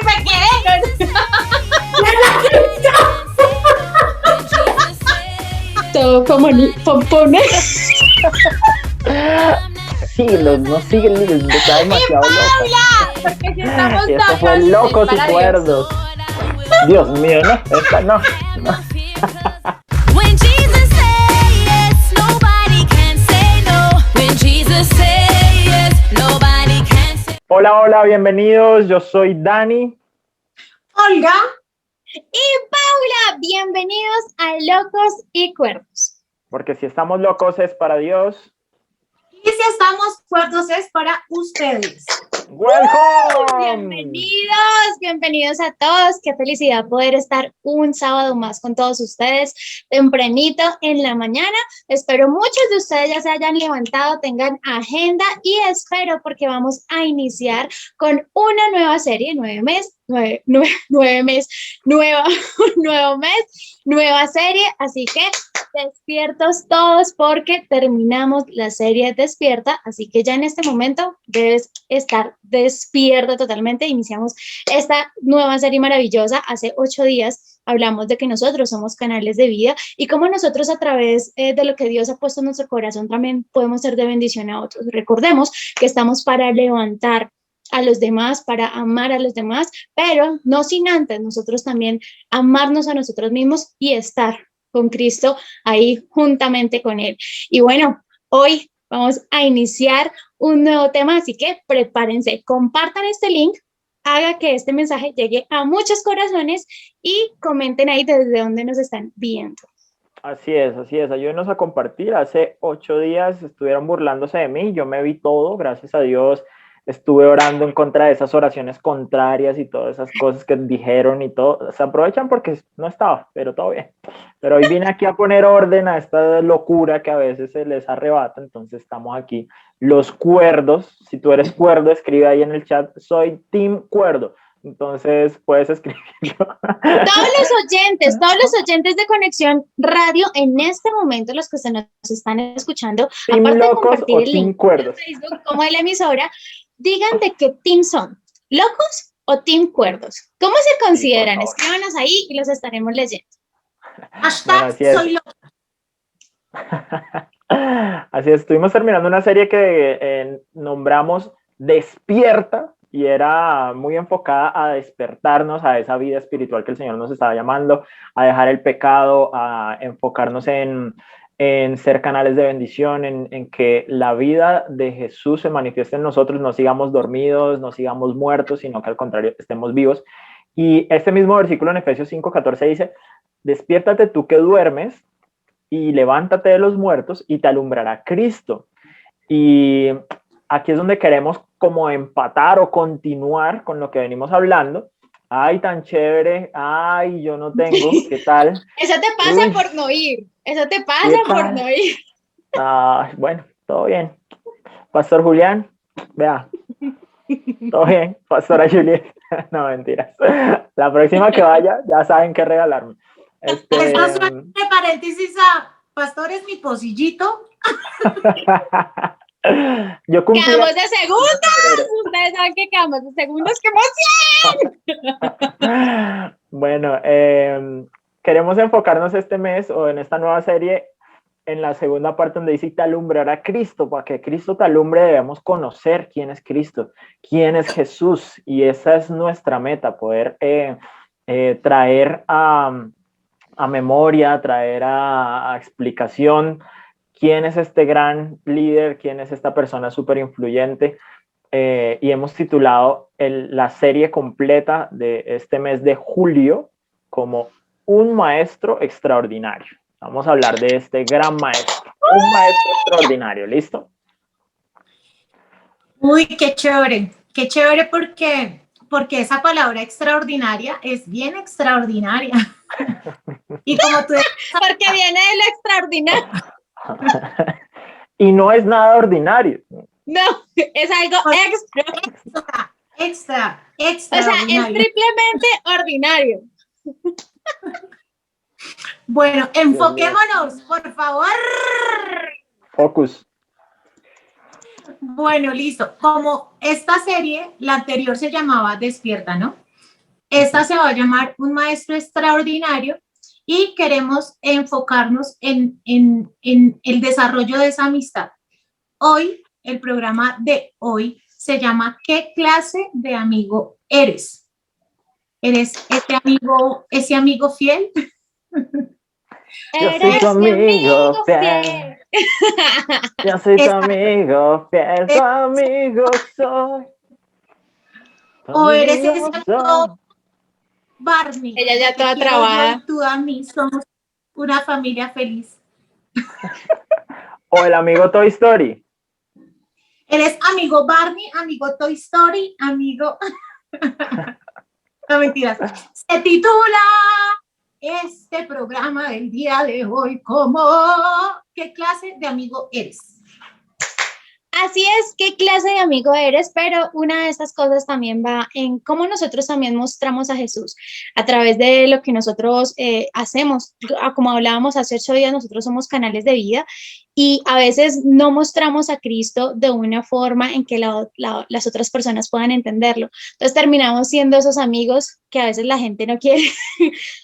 me quedé. Todo como pompones. Síguelos, no síguelos, está demasiado loca. Porque si estamos Eso fue Locos y Cuerdos. Dios mío, no, esta no. When Jesus say yes, nobody can say no. When Jesus say yes, nobody can say. Hola, hola, bienvenidos. Yo soy Dani. Olga y Paula, bienvenidos a Locos y Cuerdos. Porque si estamos locos es para Dios. Y si estamos cuerdos es para ustedes. ¡Welcome! Bienvenidos a todos. Qué felicidad poder estar un sábado más con todos ustedes, tempranito en la mañana. Espero muchos de ustedes ya se hayan levantado, tengan agenda y espero porque vamos a iniciar con una nueva serie, nuevo mes, nueva serie, así que despiertos todos porque terminamos la serie Despierta, así que ya en este momento debes estar despierto totalmente. Iniciamos esta nueva serie maravillosa. Hace 8 días hablamos de que nosotros somos canales de vida y cómo nosotros a través de lo que Dios ha puesto en nuestro corazón también podemos ser de bendición a otros. Recordemos que estamos para levantar a los demás, para amar a los demás, pero no sin antes nosotros también amarnos a nosotros mismos y estar con Cristo ahí juntamente con Él. Y bueno, hoy vamos a iniciar un nuevo tema, así que prepárense, compartan este link, haga que este mensaje llegue a muchos corazones y comenten ahí desde dónde nos están viendo. Así es, ayúdenos a compartir. Hace 8 días estuvieron burlándose de mí, yo me vi todo, gracias a Dios. Estuve orando en contra de esas oraciones contrarias y todas esas cosas que dijeron y todo. Se aprovechan porque no estaba, pero todo bien. Pero hoy vine aquí a poner orden a esta locura que a veces se les arrebata. Entonces estamos aquí, los cuerdos. Si tú eres cuerdo, escribe ahí en el chat, soy Team Cuerdo. Entonces puedes escribirlo. Todos los oyentes de Conexión Radio, en este momento, los que se nos están escuchando, Team aparte Locos de compartir o el Team link Cuerdos. de Facebook como de la emisora, digan de qué team son, ¿locos o Team Cuerdos? ¿Cómo se consideran? Sí, escríbanos ahí y los estaremos leyendo. Hashtag Bueno, soy loco. Así es, estuvimos terminando una serie que nombramos Despierta y era muy enfocada a despertarnos a esa vida espiritual que el Señor nos estaba llamando, a dejar el pecado, a enfocarnos en ser canales de bendición, en que la vida de Jesús se manifieste en nosotros, no sigamos dormidos, no sigamos muertos, sino que al contrario estemos vivos. Y este mismo versículo en Efesios 5:14 dice, despiértate tú que duermes y levántate de los muertos y te alumbrará Cristo. Y aquí es donde queremos como empatar o continuar con lo que venimos hablando. Ay, tan chévere, ay, yo no tengo, ¿qué tal? Eso te pasa por no ir, eso te pasa por no ir. Bueno, todo bien. Pastor Julián, vea, todo bien. Pastora Juliet, no, mentiras. La próxima que vaya, ya saben qué regalarme. Esto suena de paréntesis a Pastor es mi pocillito. Yo cumplí. Quedamos de segundos. Ustedes saben que quedamos de segundos. ¡Qué emoción! Bueno, queremos enfocarnos este mes o en esta nueva serie en la segunda parte donde dice te alumbrará Cristo. Para que Cristo te alumbre debemos conocer quién es Cristo, quién es Jesús, y esa es nuestra meta, poder traer a memoria, traer a explicación quién es este gran líder, quién es esta persona súper influyente. Y hemos titulado la serie completa de este mes de julio como Un Maestro Extraordinario. Vamos a hablar de este gran maestro, un maestro extraordinario, ¿listo? Uy, qué chévere porque esa palabra extraordinaria es bien extraordinaria. Y como tú porque viene de lo extraordinario. Y no es nada ordinario. No, es algo extra. O sea, es triplemente ordinario. Bueno, enfoquémonos, por favor. Focus. Bueno, listo. Como esta serie, la anterior se llamaba Despierta, ¿no? Esta se va a llamar Un Maestro Extraordinario y queremos enfocarnos en el desarrollo de esa amistad. Hoy, el programa de hoy se llama ¿Qué clase de amigo eres? ¿Eres ese amigo fiel? Yo soy Eres tu mi amigo fiel. fiel. Yo soy tu Esta- amigo fiel, tu amigo soy. Tu ¿O eres amigo ese soy. amigo Barney? Ella ya De que toda quiero yo trabada. y tú a mí somos una familia feliz. O el amigo Toy Story. ¿Eres amigo Barney, amigo Toy Story, amigo... No, mentiras. Se titula este programa del día de hoy como ¿qué clase de amigo eres? Así es, ¿qué clase de amigo eres? Pero una de estas cosas también va en cómo nosotros también mostramos a Jesús a través de lo que nosotros hacemos. Como hablábamos hace 8 días, nosotros somos canales de vida y a veces no mostramos a Cristo de una forma en que las otras personas puedan entenderlo. Entonces terminamos siendo esos amigos que a veces la gente no quiere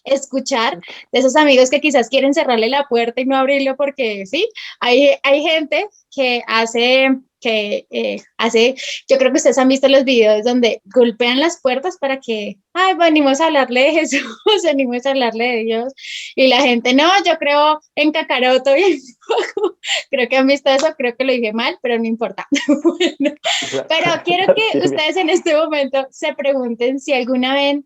escuchar, de esos amigos que quizás quieren cerrarle la puerta y no abrirlo porque sí, hay gente que hace, yo creo que ustedes han visto los videos donde golpean las puertas para que, ay, venimos a hablarle de Jesús, venimos a hablarle de Dios, y la gente, no, yo creo en Kakaroto, y creo que han visto eso, creo que lo dije mal, pero no importa. Bueno, pero quiero que ustedes en este momento se pregunten si alguna vez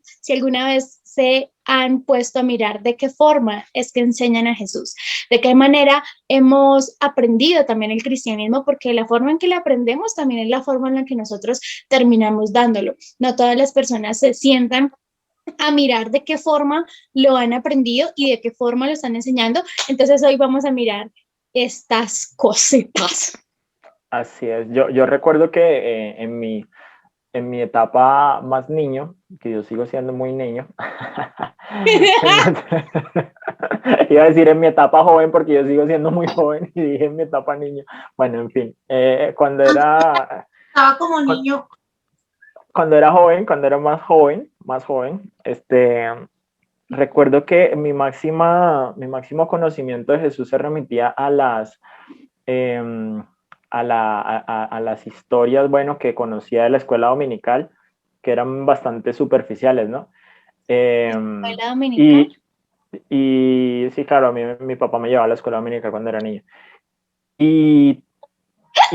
se han puesto a mirar de qué forma es que enseñan a Jesús, de qué manera hemos aprendido también el cristianismo, porque la forma en que lo aprendemos también es la forma en la que nosotros terminamos dándolo. No todas las personas se sientan a mirar de qué forma lo han aprendido y de qué forma lo están enseñando. Entonces hoy vamos a mirar estas cositas. Así es. Yo recuerdo que en mi etapa más niño, que yo sigo siendo muy niño, iba a decir en mi etapa joven porque yo sigo siendo muy joven y dije en mi etapa niño. Bueno, en fin, cuando era como niño. Cuando era joven, cuando era más joven, recuerdo que mi máximo conocimiento de Jesús se remitía a las historias, bueno, que conocía de la escuela dominical, que eran bastante superficiales, ¿no? ¿Escuela dominical? Y sí, claro, a mí mi papá me llevaba a la escuela dominical cuando era niño. Y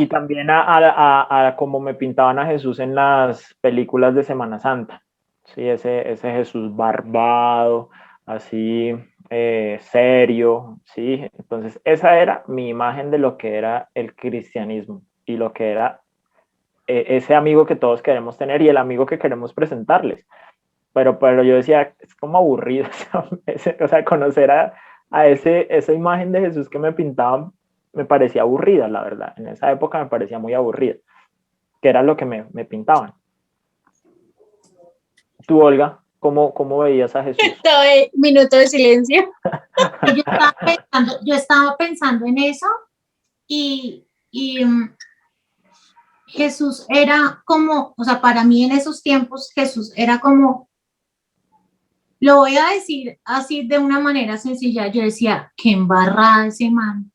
también a cómo me pintaban a Jesús en las películas de Semana Santa. Sí, ese Jesús barbado, así serio, ¿sí? Entonces, esa era mi imagen de lo que era el cristianismo y lo que era ese amigo que todos queremos tener y el amigo que queremos presentarles. Pero yo decía, es como aburrido, o sea, conocer a esa imagen de Jesús que me pintaban me parecía aburrida, la verdad. En esa época me parecía muy aburrida, que era lo que me pintaban. Tú, Olga, ¿cómo veías a Jesús? Minuto de silencio. Yo estaba pensando en eso y Jesús era como, o sea, para mí en esos tiempos Jesús era como, lo voy a decir así de una manera sencilla, yo decía, qué embarrada ese man.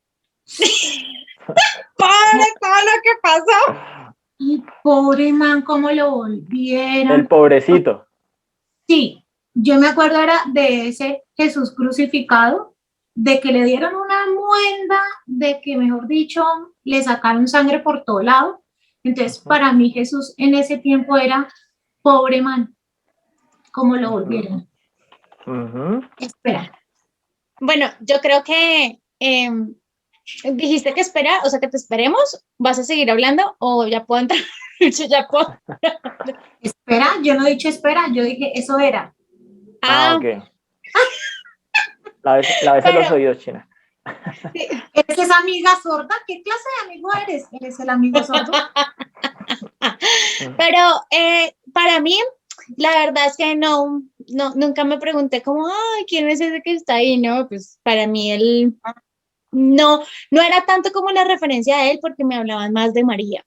¡Para todo lo que pasó! Y pobre man, cómo lo volvieron. El pobrecito. Sí, yo me acuerdo era de ese Jesús crucificado, de que le dieron una muenda, de que, mejor dicho, le sacaron sangre por todo lado. Entonces, para mí Jesús en ese tiempo era pobre man, cómo lo volvieron. Espera. Bueno, yo creo que dijiste que espera, o sea, que te esperemos. ¿Vas a seguir hablando o ya puedo entrar? Yo ya puedo. Espera, yo no he dicho espera, yo dije eso era. Ok. La vez en los oídos, China. Sí. ¿Eres esa amiga sorda? ¿Qué clase de amigo eres? ¿Eres el amigo sordo? Pero para mí, la verdad es que no, nunca me pregunté como, ay, ¿quién es ese que está ahí? No, pues para mí él no era tanto como la referencia a él porque me hablaban más de María.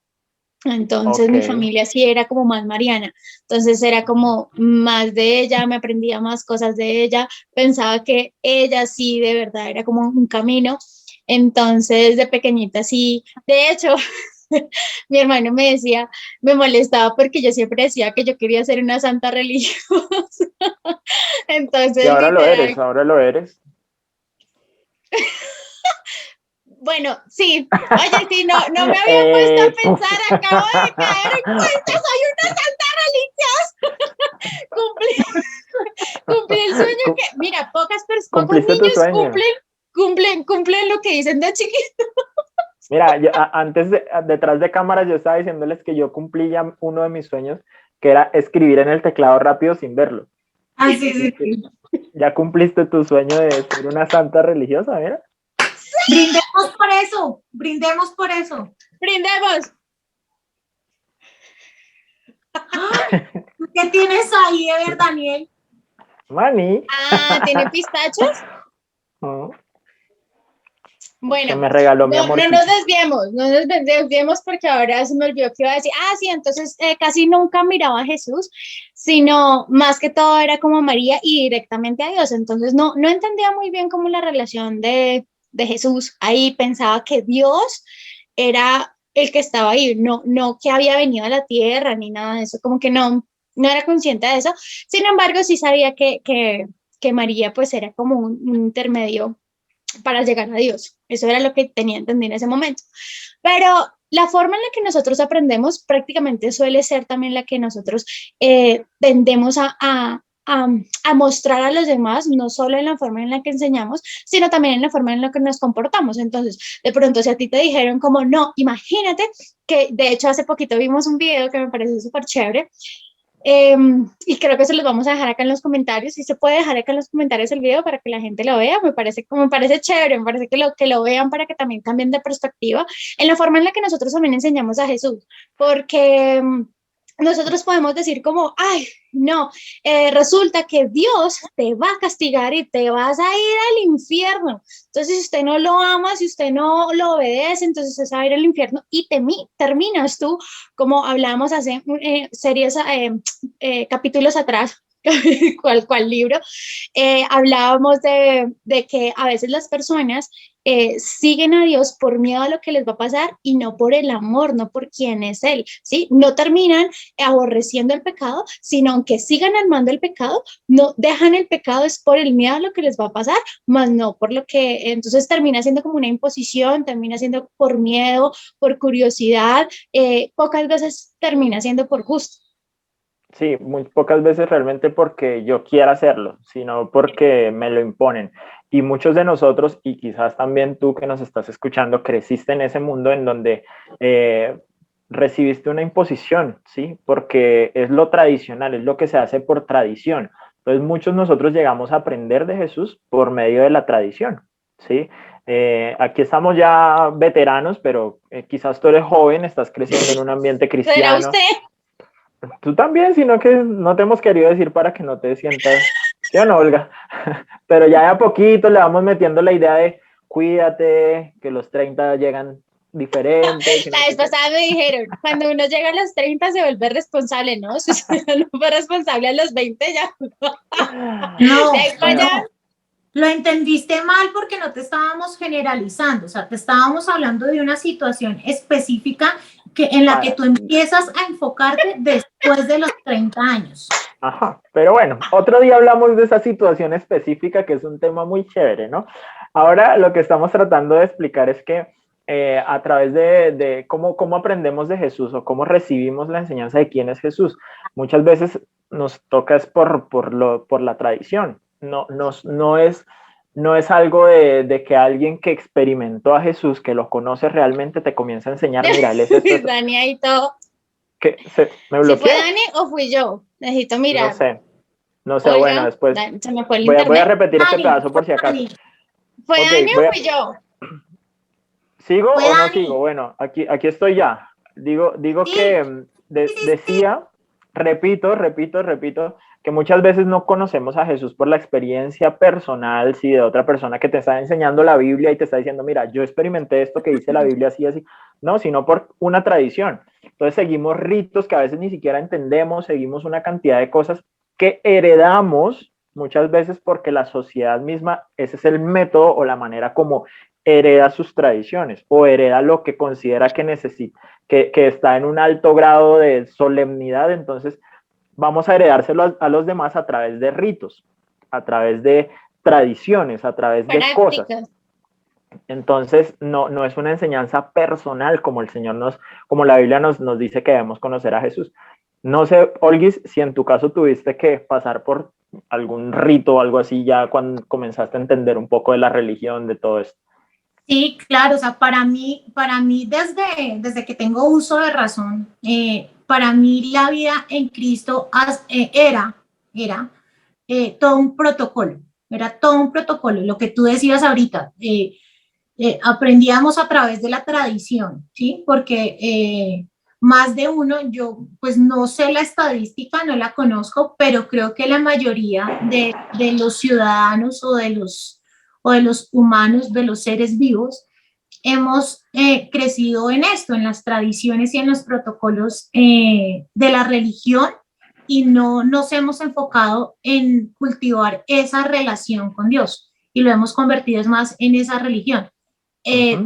Entonces Ok. mi familia sí era como más mariana, entonces era como más de ella, me aprendía más cosas de ella, pensaba que ella sí de verdad era como un camino, entonces de pequeñita sí, de hecho mi hermano me decía, me molestaba porque yo siempre decía que yo quería ser una santa religiosa, Y entonces literal, ahora lo eres. bueno, sí, oye, sí, no me había puesto a Puf. pensar, acabo de caer en cuenta, soy una santa religiosa, cumplí el sueño Cum- que, mira, pocos Cumpliste tu niños sueño. cumplen lo que dicen de chiquito. Mira, detrás de cámaras yo estaba diciéndoles que yo cumplí ya uno de mis sueños, que era escribir en el teclado rápido sin verlo. Ah, sí, Así sí, que sí. ya cumpliste tu sueño de ser una santa religiosa, mira. Brindemos por eso, brindemos por eso. Brindemos. ¡Ay! ¿Qué tienes ahí, Ever Daniel? Mani, Ah, ¿tiene pistachos? mm, que Bueno, me regaló mi no nos amorcito. desviemos, no nos desviemos porque ahora se me olvidó que iba a decir, ah, sí, entonces casi nunca miraba a Jesús, sino más que todo era como a María y directamente a Dios, entonces no entendía muy bien como la relación de Jesús, ahí pensaba que Dios era el que estaba ahí, no que había venido a la tierra ni nada de eso, como que no era consciente de eso, sin embargo sí sabía que María pues era como un intermedio para llegar a Dios. Eso era lo que tenía entendido en ese momento. Pero la forma en la que nosotros aprendemos prácticamente suele ser también la que nosotros tendemos a mostrar a los demás, no solo en la forma en la que enseñamos, sino también en la forma en la que nos comportamos. Entonces, de pronto, si a ti te dijeron como, no, imagínate que, de hecho, hace poquito vimos un video que me pareció súper chévere, y creo que se los vamos a dejar acá en los comentarios. Si se puede dejar acá en los comentarios el video para que la gente lo vea, me parece chévere, me parece que lo vean para que también cambien de perspectiva en la forma en la que nosotros también enseñamos a Jesús. Porque nosotros podemos decir como, ay, no, resulta que Dios te va a castigar y te vas a ir al infierno. Entonces, si usted no lo ama, si usted no lo obedece, entonces usted se va a ir al infierno y terminas tú, como hablábamos hace series, capítulos atrás, cual libro, hablábamos de que a veces las personas siguen a Dios por miedo a lo que les va a pasar y no por el amor, no por quién es Él, ¿sí? No terminan aborreciendo el pecado, sino aunque sigan amando el pecado, no dejan el pecado es por el miedo a lo que les va a pasar, más no por lo que, entonces termina siendo como una imposición, termina siendo por miedo, por curiosidad, pocas veces termina siendo por gusto. Sí, muy pocas veces realmente porque yo quiera hacerlo, sino porque me lo imponen. Y muchos de nosotros, y quizás también tú que nos estás escuchando, creciste en ese mundo en donde recibiste una imposición, ¿sí? Porque es lo tradicional, es lo que se hace por tradición. Entonces muchos de nosotros llegamos a aprender de Jesús por medio de la tradición, ¿sí? Aquí estamos ya veteranos, pero quizás tú eres joven, estás creciendo en un ambiente ¿Será cristiano. usted? Tú también, sino que no te hemos querido decir para que no te sientas, ¿sí o no, Olga? Pero ya de a poquito le vamos metiendo la idea de cuídate, que los 30 llegan diferentes. La vez pasada me dijeron, cuando uno llega a los 30 se vuelve responsable, ¿no? Si uno no fue responsable a los 20 ya. De No, ahí para allá. no. Lo entendiste mal porque no te estábamos generalizando, o sea, te estábamos hablando de una situación específica en la que Ah, tú empiezas a enfocarte después de los 30 años. ajá, pero bueno, otro día hablamos de esa situación específica que es un tema muy chévere, ¿no? Ahora lo que estamos tratando de explicar es que a través de cómo aprendemos de Jesús o cómo recibimos la enseñanza de quién es Jesús, muchas veces nos toca es por la tradición, no es algo de que alguien que experimentó a Jesús, que lo conoce realmente, te comienza a enseñar, mira, él es esto, Dani ahí todo. me ¿Si fue bloqueé, Dani o fui yo? Necesito no mirar. sé. No sé, bueno, Olga, después se me fue el voy a internet. repetir este Dani, pedazo fue por si acaso. Dani, ¿Fue Ok, Dani o fui yo? ¿sigo fue o no Dani. sigo? Bueno, aquí estoy ya. Digo Sí, que sí, sí, sí. decía, repito, que muchas veces no conocemos a Jesús por la experiencia personal, sí, de otra persona que te está enseñando la Biblia y te está diciendo, mira, yo experimenté esto que dice la Biblia así, así, no, sino por una tradición. Entonces seguimos ritos que a veces ni siquiera entendemos, seguimos una cantidad de cosas que heredamos muchas veces porque la sociedad misma, ese es el método o la manera como hereda sus tradiciones o hereda lo que considera que necesita, que está en un alto grado de solemnidad, entonces vamos a heredárselo a los demás a través de ritos, a través de tradiciones, a través de cosas. Entonces, no es una enseñanza personal como el Señor como la Biblia nos dice que debemos conocer a Jesús. No sé, Olguis, si en tu caso tuviste que pasar por algún rito o algo así ya cuando comenzaste a entender un poco de la religión, de todo esto. Sí, claro, o sea, para mí desde que tengo uso de razón, para mí la vida en Cristo era todo un protocolo, era todo un protocolo, lo que tú decías ahorita, aprendíamos a través de la tradición, ¿sí? Porque más de uno, yo pues no sé la estadística, no la conozco, pero creo que la mayoría de los ciudadanos o de los humanos, de los seres vivos, hemos crecido en esto, en las tradiciones y en los protocolos de la religión y no nos hemos enfocado en cultivar esa relación con Dios y lo hemos convertido más en esa religión.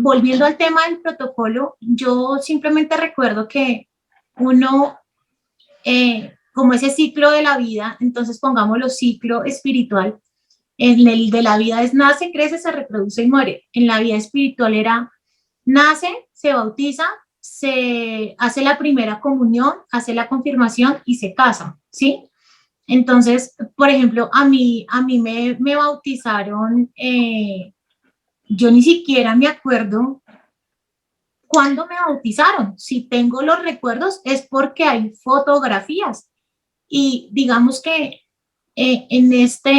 Volviendo al tema del protocolo, yo simplemente recuerdo que uno, como ese ciclo de la vida, entonces pongámoslo ciclo espiritual, en el de la vida es nace, crece, se reproduce y muere. En la vida espiritual era nace, se bautiza, se hace la primera comunión, hace la confirmación y se casa, ¿sí? Entonces, por ejemplo, a mí me bautizaron, yo ni siquiera me acuerdo cuándo me bautizaron. Si tengo los recuerdos es porque hay fotografías y digamos que en esta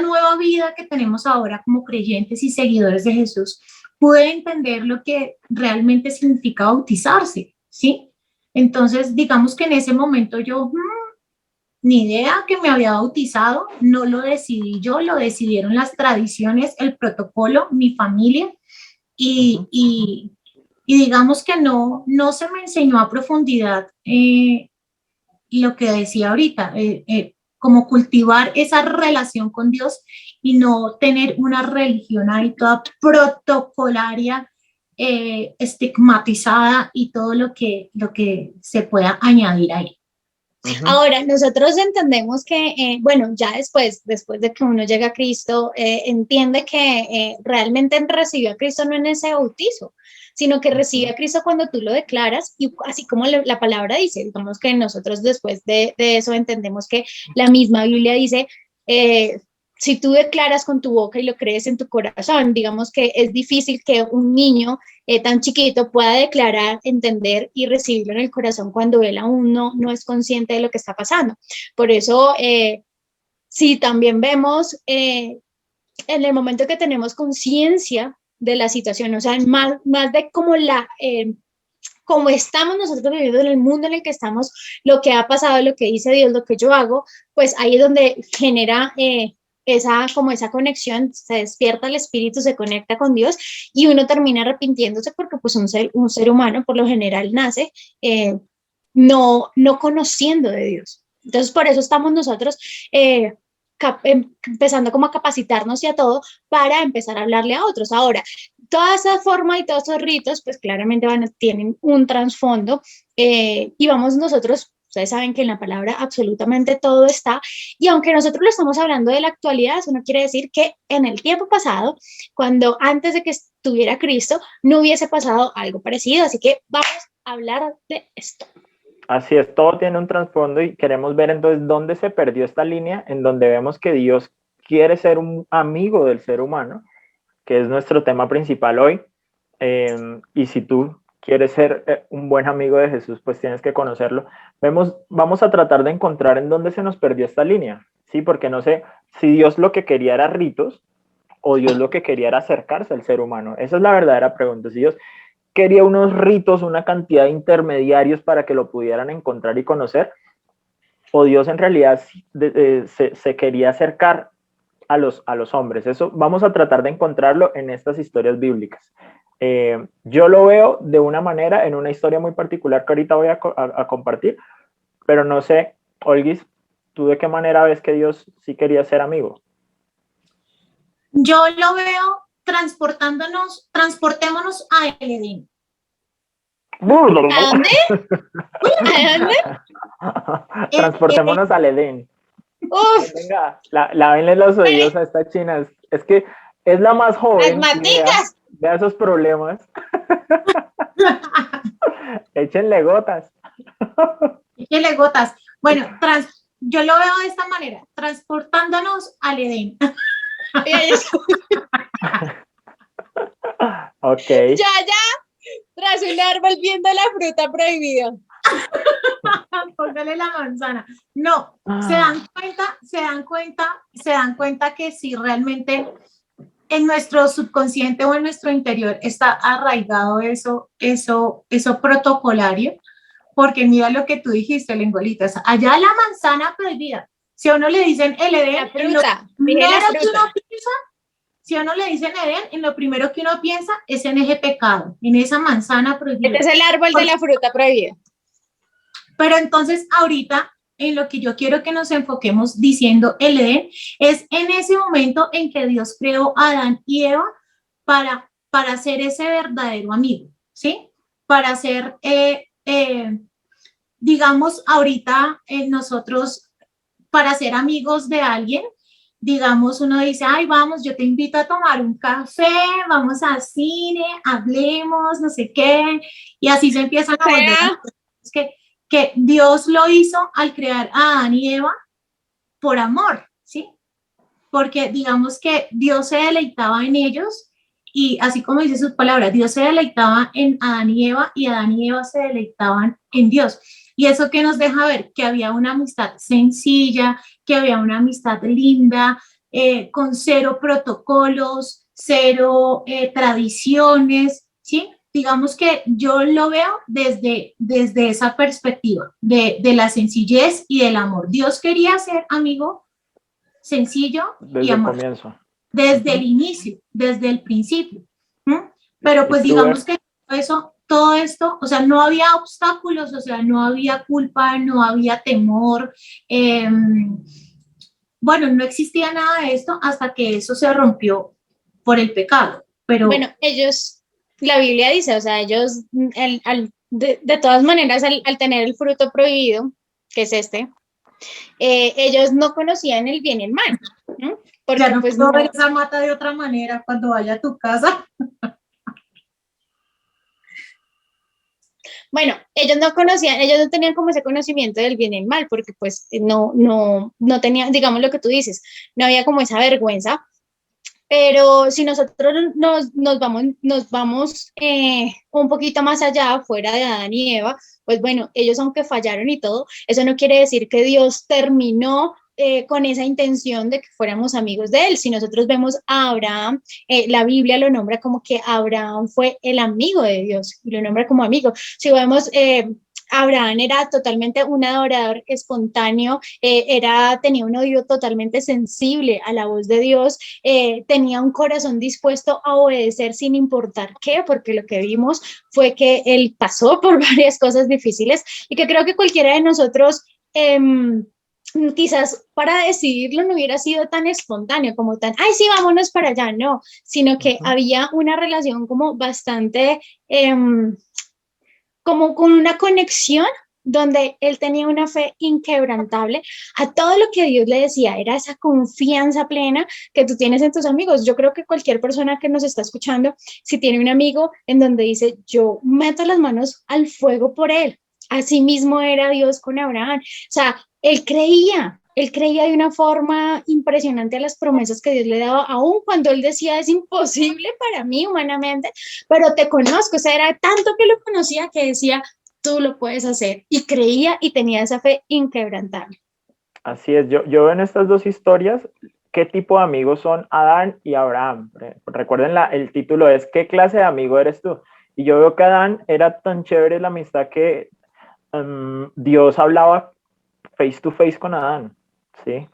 nueva vida que tenemos ahora como creyentes y seguidores de Jesús, pude entender lo que realmente significa bautizarse, ¿sí? Entonces, digamos que en ese momento yo, ni idea que me había bautizado, no lo decidí yo, lo decidieron las tradiciones, el protocolo, mi familia, y digamos que no se me enseñó a profundidad lo que decía ahorita, como cultivar esa relación con Dios y no tener una religión ahí toda protocolaria, estigmatizada y todo lo que se pueda añadir ahí. Ahora, nosotros entendemos que, bueno, ya después de que uno llega a Cristo, entiende que realmente recibió a Cristo no en ese bautizo, sino que recibe a Cristo cuando tú lo declaras y así como la palabra dice, digamos que nosotros después de eso entendemos que la misma Biblia dice, si tú declaras con tu boca y lo crees en tu corazón, digamos que es difícil que un niño tan chiquito pueda declarar, entender y recibirlo en el corazón cuando él aún no es consciente de lo que está pasando. Por eso, sí, también vemos en el momento que tenemos conciencia de la situación, o sea, más de como como estamos nosotros viviendo en el mundo en el que estamos, lo que ha pasado, lo que dice Dios, lo que yo hago, pues ahí es donde genera esa conexión, se despierta el espíritu, se conecta con Dios y uno termina arrepintiéndose porque pues un ser humano por lo general nace no conociendo de Dios. Entonces por eso estamos nosotros empezando como a capacitarnos y a todo para empezar a hablarle a otros. Ahora, toda esa forma y todos esos ritos pues claramente tienen un trasfondo y vamos nosotros. Ustedes saben que en la palabra absolutamente todo está, y aunque nosotros lo estamos hablando de la actualidad, eso no quiere decir que en el tiempo pasado, cuando antes de que estuviera Cristo, no hubiese pasado algo parecido, así que vamos a hablar de esto. Así es, todo tiene un trasfondo y queremos ver entonces dónde se perdió esta línea en donde vemos que Dios quiere ser un amigo del ser humano, que es nuestro tema principal hoy, y si tú quieres ser un buen amigo de Jesús, pues tienes que conocerlo. Vamos a tratar de encontrar en dónde se nos perdió esta línea, ¿sí? Porque no sé si Dios lo que quería era ritos o Dios lo que quería era acercarse al ser humano. Esa es la verdadera pregunta. Si Dios quería unos ritos, una cantidad de intermediarios para que lo pudieran encontrar y conocer, o Dios en realidad se quería acercar a los hombres. Eso vamos a tratar de encontrarlo en estas historias bíblicas. Yo lo veo de una manera, en una historia muy particular que ahorita voy a compartir, pero no sé, Olguis, ¿tú de qué manera ves que Dios sí quería ser amigo? Yo lo veo transportémonos a el Edén. ¿A dónde? ¿A dónde? Transportémonos al Edén. Uf, Venga, lávenle los oídos a esta china. Es que es la más joven. las maticas. Vea esos problemas. Échenle gotas. Échele gotas. Bueno, yo lo veo de esta manera, transportándonos al Edén. Ok. Ya, tras un árbol viendo la fruta prohibida. Póngale la manzana. No, se dan cuenta que si realmente en nuestro subconsciente o en nuestro interior está arraigado eso protocolario, porque mira lo que tú dijiste, Lengolitas, allá la manzana prohibida. Si a uno le dicen el Edén, La fruta, dije la fruta. si a uno le dicen Edén, en lo primero que uno piensa es en ese pecado, en esa manzana prohibida. Este es el árbol de la fruta prohibida. Pero entonces ahorita en lo que yo quiero que nos enfoquemos diciendo el Edén es en ese momento en que Dios creó a Adán y Eva para ser ese verdadero amigo, ¿sí? Para ser, digamos, ahorita nosotros, para ser amigos de alguien, digamos, uno dice, ay, vamos, yo te invito a tomar un café, vamos al cine, hablemos, no sé qué, y así se empiezan a volver. Es que Dios lo hizo al crear a Adán y Eva por amor, ¿sí? Porque digamos que Dios se deleitaba en ellos y así como dice sus palabras, Dios se deleitaba en Adán y Adán y Eva se deleitaban en Dios. Y eso que nos deja ver que había una amistad sencilla, que había una amistad linda, con cero protocolos, cero tradiciones, ¿sí? Digamos que yo lo veo desde esa perspectiva de la sencillez y del amor. Dios quería ser amigo sencillo desde y amor. El comienzo. Desde el inicio, desde el principio. Pero pues digamos que todo esto, o sea, no había obstáculos, o sea, no había culpa, no había temor. Bueno, no existía nada de esto hasta que eso se rompió por el pecado. Pero bueno, ellos, la Biblia dice, o sea, ellos, de todas maneras, al tener el fruto prohibido, que es ellos no conocían el bien y el mal, ¿no? Porque ya no pues puedo ver esa mata de otra manera cuando vaya a tu casa. Bueno, ellos no tenían como ese conocimiento del bien y el mal, porque pues no tenían, digamos lo que tú dices, no había como esa vergüenza. Pero si nosotros nos vamos un poquito más allá, fuera de Adán y Eva, pues bueno, ellos aunque fallaron y todo, eso no quiere decir que Dios terminó con esa intención de que fuéramos amigos de él. Si nosotros vemos a Abraham, la Biblia lo nombra como que Abraham fue el amigo de Dios y lo nombra como amigo. Si vemos... Abraham era totalmente un adorador espontáneo, tenía un oído totalmente sensible a la voz de Dios, tenía un corazón dispuesto a obedecer sin importar qué, porque lo que vimos fue que él pasó por varias cosas difíciles y que creo que cualquiera de nosotros quizás para decidirlo no hubiera sido tan espontáneo como tan, ay sí, vámonos para allá, no, sino que había una relación como bastante... como con una conexión donde él tenía una fe inquebrantable a todo lo que Dios le decía, era esa confianza plena que tú tienes en tus amigos. Yo creo que cualquier persona que nos está escuchando, si tiene un amigo en donde dice, yo meto las manos al fuego por él, así mismo era Dios con Abraham, o sea, él creía de una forma impresionante a las promesas que Dios le daba, aun cuando él decía, es imposible para mí humanamente, pero te conozco, o sea, era tanto que lo conocía que decía, tú lo puedes hacer, y creía y tenía esa fe inquebrantable. Así es, yo veo en estas dos historias qué tipo de amigos son Adán y Abraham. Recuerden, el título es ¿qué clase de amigo eres tú? Y yo veo que Adán era tan chévere la amistad que Dios hablaba face to face con Adán, ¿sí?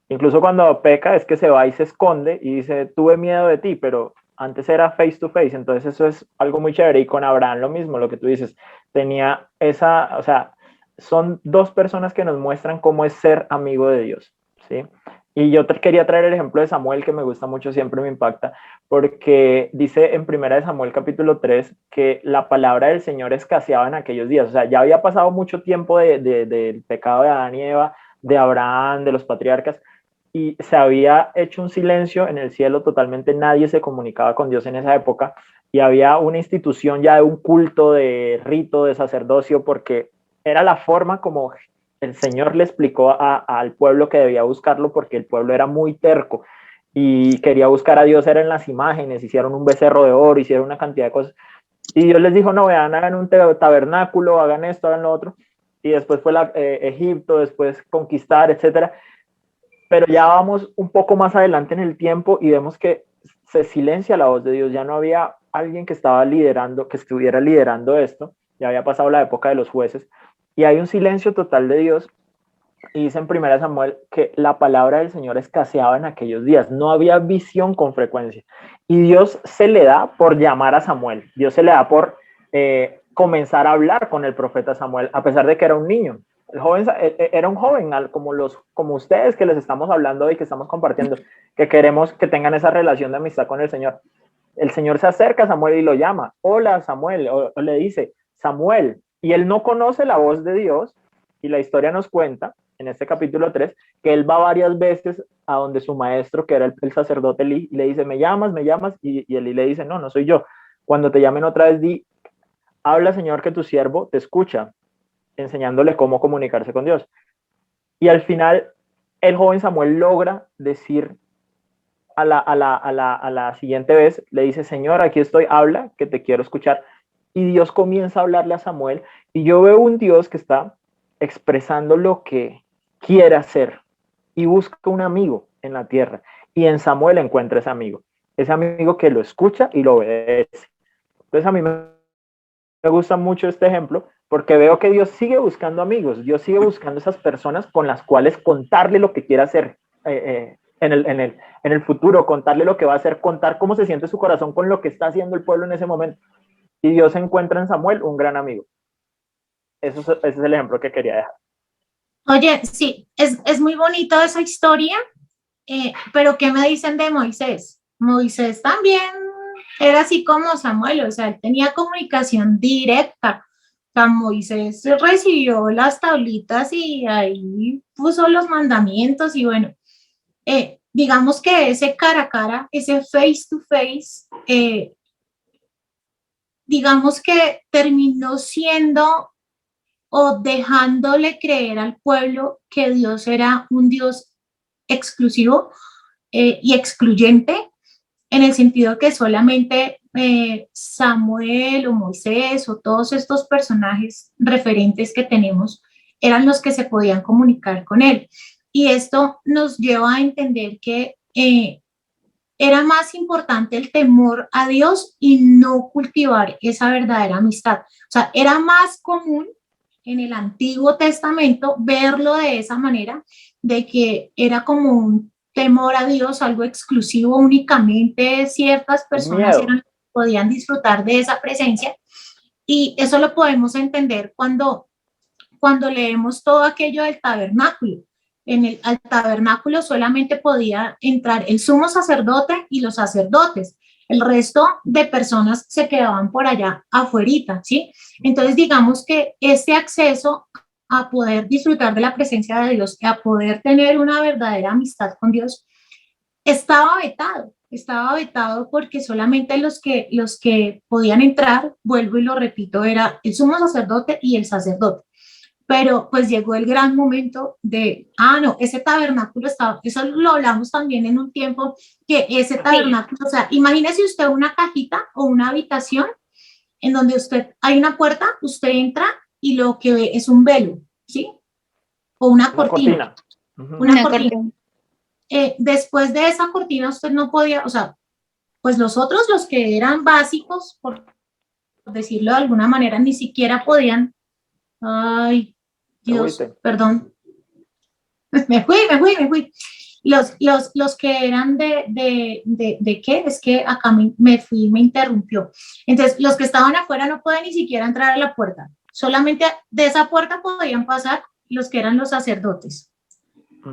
Incluso cuando peca es que se va y se esconde y dice, tuve miedo de ti, pero antes era face to face, entonces eso es algo muy chévere. Y con Abraham lo mismo, lo que tú dices, tenía esa, o sea, son dos personas que nos muestran cómo es ser amigo de Dios, ¿sí? Y yo quería traer el ejemplo de Samuel, que me gusta mucho, siempre me impacta, porque dice en 1 Samuel capítulo 3 que la palabra del Señor escaseaba en aquellos días. O sea, ya había pasado mucho tiempo del pecado de Adán y Eva, de Abraham, de los patriarcas, y se había hecho un silencio en el cielo, totalmente nadie se comunicaba con Dios en esa época, y había una institución ya de un culto, de rito, de sacerdocio, porque era la forma como el Señor le explicó al pueblo que debía buscarlo, porque el pueblo era muy terco y quería buscar a Dios, era en las imágenes, hicieron un becerro de oro, hicieron una cantidad de cosas, y Dios les dijo, no, vean, hagan un tabernáculo, hagan esto, hagan lo otro, y después fue Egipto, después conquistar, etcétera. Pero ya vamos un poco más adelante en el tiempo y vemos que se silencia la voz de Dios, ya no había alguien que estaba liderando, que estuviera liderando esto, ya había pasado la época de los jueces, y hay un silencio total de Dios, y dice en 1 Samuel que la palabra del Señor escaseaba en aquellos días, no había visión con frecuencia, y Dios se le da por llamar a Samuel, Dios se le da por comenzar a hablar con el profeta Samuel, a pesar de que era un niño. El joven era un joven, como ustedes que les estamos hablando y que estamos compartiendo, que queremos que tengan esa relación de amistad con el Señor. El Señor se acerca a Samuel y lo llama, hola Samuel, o le dice, Samuel, y él no conoce la voz de Dios, y la historia nos cuenta, en este capítulo 3, que él va varias veces a donde su maestro, que era el sacerdote Elí, y le dice, me llamas, y Elí le dice, no, no soy yo. Cuando te llamen otra vez, di, habla Señor que tu siervo te escucha, enseñándole cómo comunicarse con Dios. Y al final, el joven Samuel logra decir a la siguiente vez, le dice, Señor, aquí estoy, habla, que te quiero escuchar. Y Dios comienza a hablarle a Samuel, y yo veo un Dios que está expresando lo que quiere hacer, y busca un amigo en la tierra, y en Samuel encuentra ese amigo que lo escucha y lo obedece. Entonces a mí me gusta mucho este ejemplo, porque veo que Dios sigue buscando amigos, Dios sigue buscando esas personas con las cuales contarle lo que quiere hacer en el futuro, contarle lo que va a hacer, contar cómo se siente su corazón con lo que está haciendo el pueblo en ese momento. Y Dios encuentra en Samuel un gran amigo. Ese es el ejemplo que quería dejar. Oye, sí, es muy bonito esa historia, pero ¿qué me dicen de Moisés? Moisés también era así como Samuel, o sea, él tenía comunicación directa. O sea, Moisés recibió las tablitas y ahí puso los mandamientos y bueno, digamos que ese cara a cara, ese face to face, digamos que terminó siendo o dejándole creer al pueblo que Dios era un Dios exclusivo y excluyente, en el sentido que solamente Samuel o Moisés o todos estos personajes referentes que tenemos eran los que se podían comunicar con él. Y esto nos lleva a entender que era más importante el temor a Dios y no cultivar esa verdadera amistad. O sea, era más común en el Antiguo Testamento verlo de esa manera, de que era como un temor a Dios, algo exclusivo, únicamente ciertas personas eran, podían disfrutar de esa presencia, y eso lo podemos entender cuando leemos todo aquello del tabernáculo. Al tabernáculo solamente podía entrar el sumo sacerdote y los sacerdotes. El resto de personas se quedaban por allá afuerita, ¿sí? Entonces, digamos que este acceso a poder disfrutar de la presencia de Dios, a poder tener una verdadera amistad con Dios, estaba vetado porque solamente los que podían entrar, vuelvo y lo repito, era el sumo sacerdote y el sacerdote. Pero pues llegó el gran momento de, no, ese tabernáculo estaba, eso lo hablamos también en un tiempo, que ese tabernáculo, o sea, imagínese usted una cajita o una habitación en donde hay una puerta, usted entra y lo que ve es un velo, ¿sí? O una cortina. Una cortina. Después de esa cortina usted no podía, o sea, pues los que eran básicos, por decirlo de alguna manera, ni siquiera podían, ay, Dios, perdón, Me fui. Los que eran de ¿qué? Es que acá me fui, me interrumpió. Entonces, los que estaban afuera no podían ni siquiera entrar a la puerta. Solamente de esa puerta podían pasar los que eran los sacerdotes.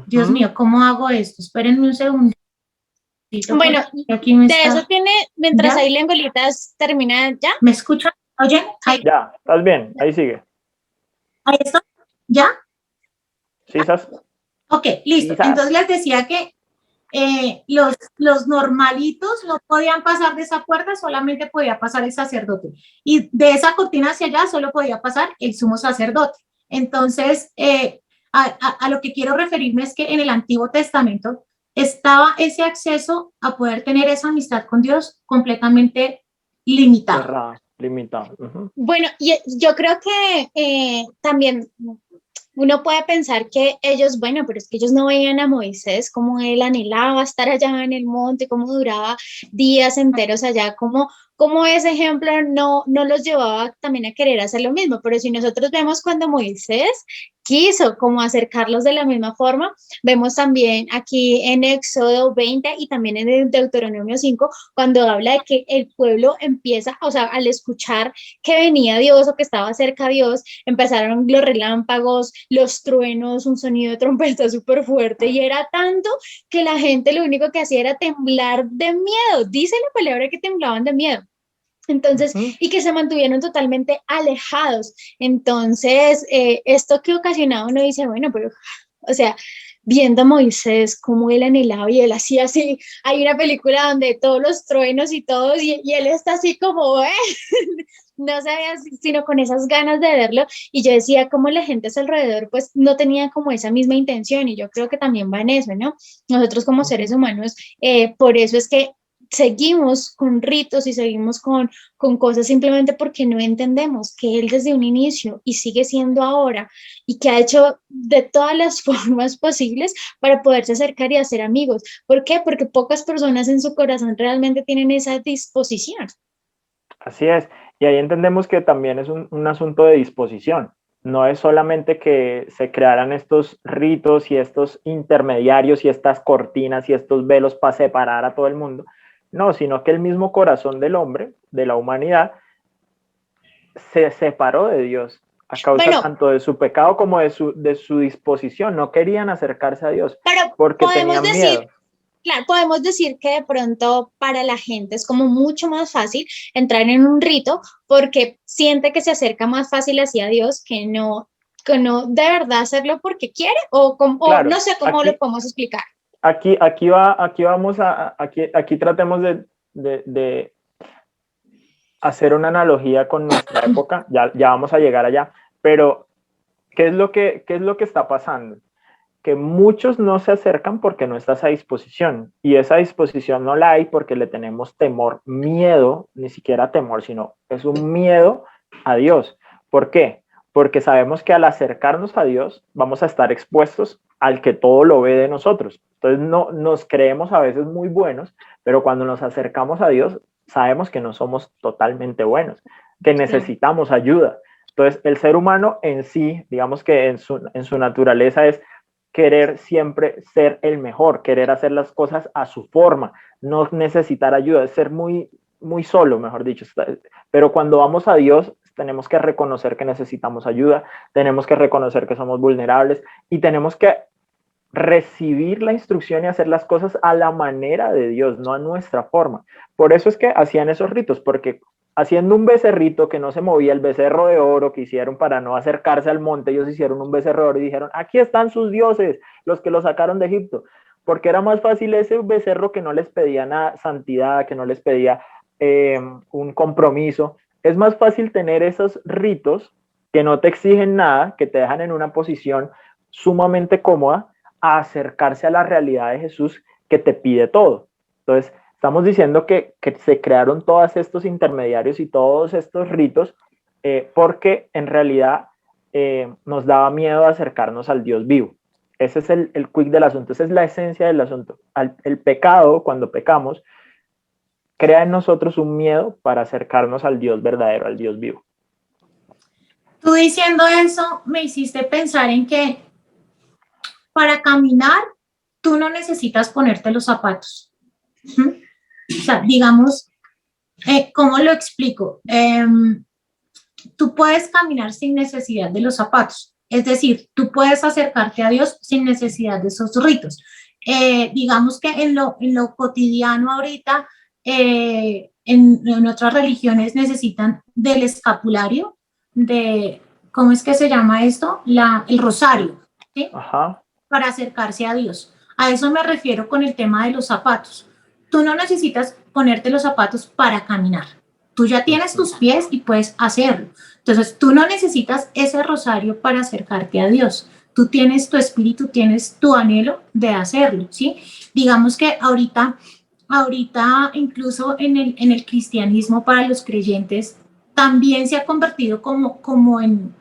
Dios mío, ¿cómo hago esto? Espérenme un segundo. Bueno, Aquí me de está... eso tiene, mientras ¿Ya? hay lenguolitas, termina ya. ¿Me escuchan? ¿Oyen? Ahí, Ya, estás bien, ahí sigue. ahí está. ¿Ya? ¿Sí, estás? Ok, listo. Quizás. Entonces les decía que los normalitos no podían pasar de esa puerta, solamente podía pasar el sacerdote. Y de esa cortina hacia allá solo podía pasar el sumo sacerdote. Entonces, a lo que quiero referirme es que en el Antiguo Testamento estaba ese acceso a poder tener esa amistad con Dios completamente limitado. Cerrada, limitada. Ujú. Bueno, y yo creo que también uno puede pensar que ellos, bueno, pero es que ellos no veían a Moisés como él anhelaba estar allá en el monte, cómo duraba días enteros allá, como ese ejemplo no los llevaba también a querer hacer lo mismo. Pero si nosotros vemos cuando Moisés quiso como acercarlos de la misma forma, vemos también aquí en Éxodo 20 y también en el Deuteronomio 5, cuando habla de que el pueblo empieza, o sea, al escuchar que venía Dios o que estaba cerca Dios, empezaron los relámpagos, los truenos, un sonido de trompeta súper fuerte, y era tanto que la gente lo único que hacía era temblar de miedo. Dice la palabra que temblaban de miedo. Entonces, Ujú. y que se mantuvieron totalmente alejados. Entonces, esto que ocasionaba uno dice, bueno, pero, o sea, viendo a Moisés, cómo él anhelaba y él hacía así, hay una película donde todos los truenos y todos, y él está así como, no sabía, sino con esas ganas de verlo, y yo decía como la gente a su alrededor pues no tenía como esa misma intención, y yo creo que también va en eso, ¿no? Nosotros como seres humanos, por eso es que seguimos con ritos y seguimos con cosas simplemente porque no entendemos que Él desde un inicio y sigue siendo ahora y que ha hecho de todas las formas posibles para poderse acercar y hacer amigos. ¿Por qué? Porque pocas personas en su corazón realmente tienen esa disposición. Así es. Y ahí entendemos que también es un asunto de disposición. No es solamente que se crearan estos ritos y estos intermediarios y estas cortinas y estos velos para separar a todo el mundo. No, sino que el mismo corazón del hombre, de la humanidad, se separó de Dios a causa Bueno, tanto de su pecado como de su disposición. No querían acercarse a Dios pero porque podemos tenían decir, miedo. claro, podemos decir que de pronto para la gente es como mucho más fácil entrar en un rito porque siente que se acerca más fácil hacia Dios que no de verdad hacerlo porque quiere o no Claro, sé cómo lo podemos explicar. aquí tratemos de hacer una analogía con nuestra época, ya vamos a llegar allá, pero qué es lo que está pasando? Que muchos no se acercan porque no está a esa disposición, y esa disposición no la hay porque le tenemos temor, miedo, ni siquiera temor, sino es un miedo a Dios. ¿Por qué? Porque sabemos que al acercarnos a Dios vamos a estar expuestos al que todo lo ve de nosotros. Entonces no, nos creemos a veces muy buenos, pero cuando nos acercamos a Dios sabemos que no somos totalmente buenos, que necesitamos ayuda. Entonces el ser humano en sí, digamos que en su naturaleza es querer siempre ser el mejor, querer hacer las cosas a su forma, no necesitar ayuda, ser muy, muy solo, mejor dicho. Pero cuando vamos a Dios, tenemos que reconocer que necesitamos ayuda, tenemos que reconocer que somos vulnerables y tenemos que recibir la instrucción y hacer las cosas a la manera de Dios, no a nuestra forma. Por eso es que hacían esos ritos, porque haciendo un becerrito que no se movía, el becerro de oro que hicieron para no acercarse al monte, ellos hicieron un becerro de oro y dijeron, aquí están sus dioses, los que los sacaron de Egipto, porque era más fácil ese becerro que no les pedía nada, santidad, que no les pedía un compromiso. Es más fácil tener esos ritos que no te exigen nada, que te dejan en una posición sumamente cómoda, a acercarse a la realidad de Jesús que te pide todo. Entonces, estamos diciendo que se crearon todos estos intermediarios y todos estos ritos porque en realidad nos daba miedo acercarnos al Dios vivo. Ese es el quick del asunto, esa es la esencia del asunto. El pecado, cuando pecamos, crea en nosotros un miedo para acercarnos al Dios verdadero, al Dios vivo. Tú diciendo eso me hiciste pensar en que para caminar, tú no necesitas ponerte los zapatos. O sea, digamos, ¿cómo lo explico? Tú puedes caminar sin necesidad de los zapatos. Es decir, tú puedes acercarte a Dios sin necesidad de esos ritos. Digamos que en lo cotidiano ahorita, en otras religiones necesitan del escapulario, ¿cómo es que se llama esto? El rosario, ¿sí? Ajá. Para acercarse a Dios. A eso me refiero con el tema de los zapatos. Tú no necesitas ponerte los zapatos para caminar. Tú ya tienes tus pies y puedes hacerlo. Entonces, tú no necesitas ese rosario para acercarte a Dios. Tú tienes tu espíritu, tienes tu anhelo de hacerlo, ¿sí? Digamos que ahorita incluso en el cristianismo para los creyentes también se ha convertido como en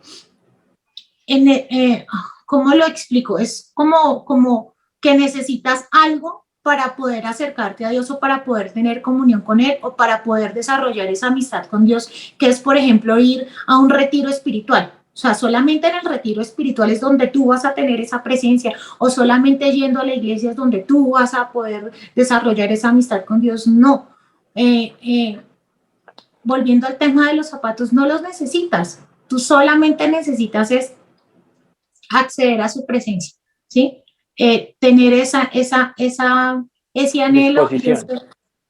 ¿cómo lo explico? Es como que necesitas algo para poder acercarte a Dios o para poder tener comunión con Él o para poder desarrollar esa amistad con Dios, que es, por ejemplo, ir a un retiro espiritual. O sea, solamente en el retiro espiritual es donde tú vas a tener esa presencia, o solamente yendo a la iglesia es donde tú vas a poder desarrollar esa amistad con Dios. No. Volviendo al tema de los zapatos, no los necesitas. Tú solamente necesitas es acceder a su presencia, ¿sí? Tener ese anhelo,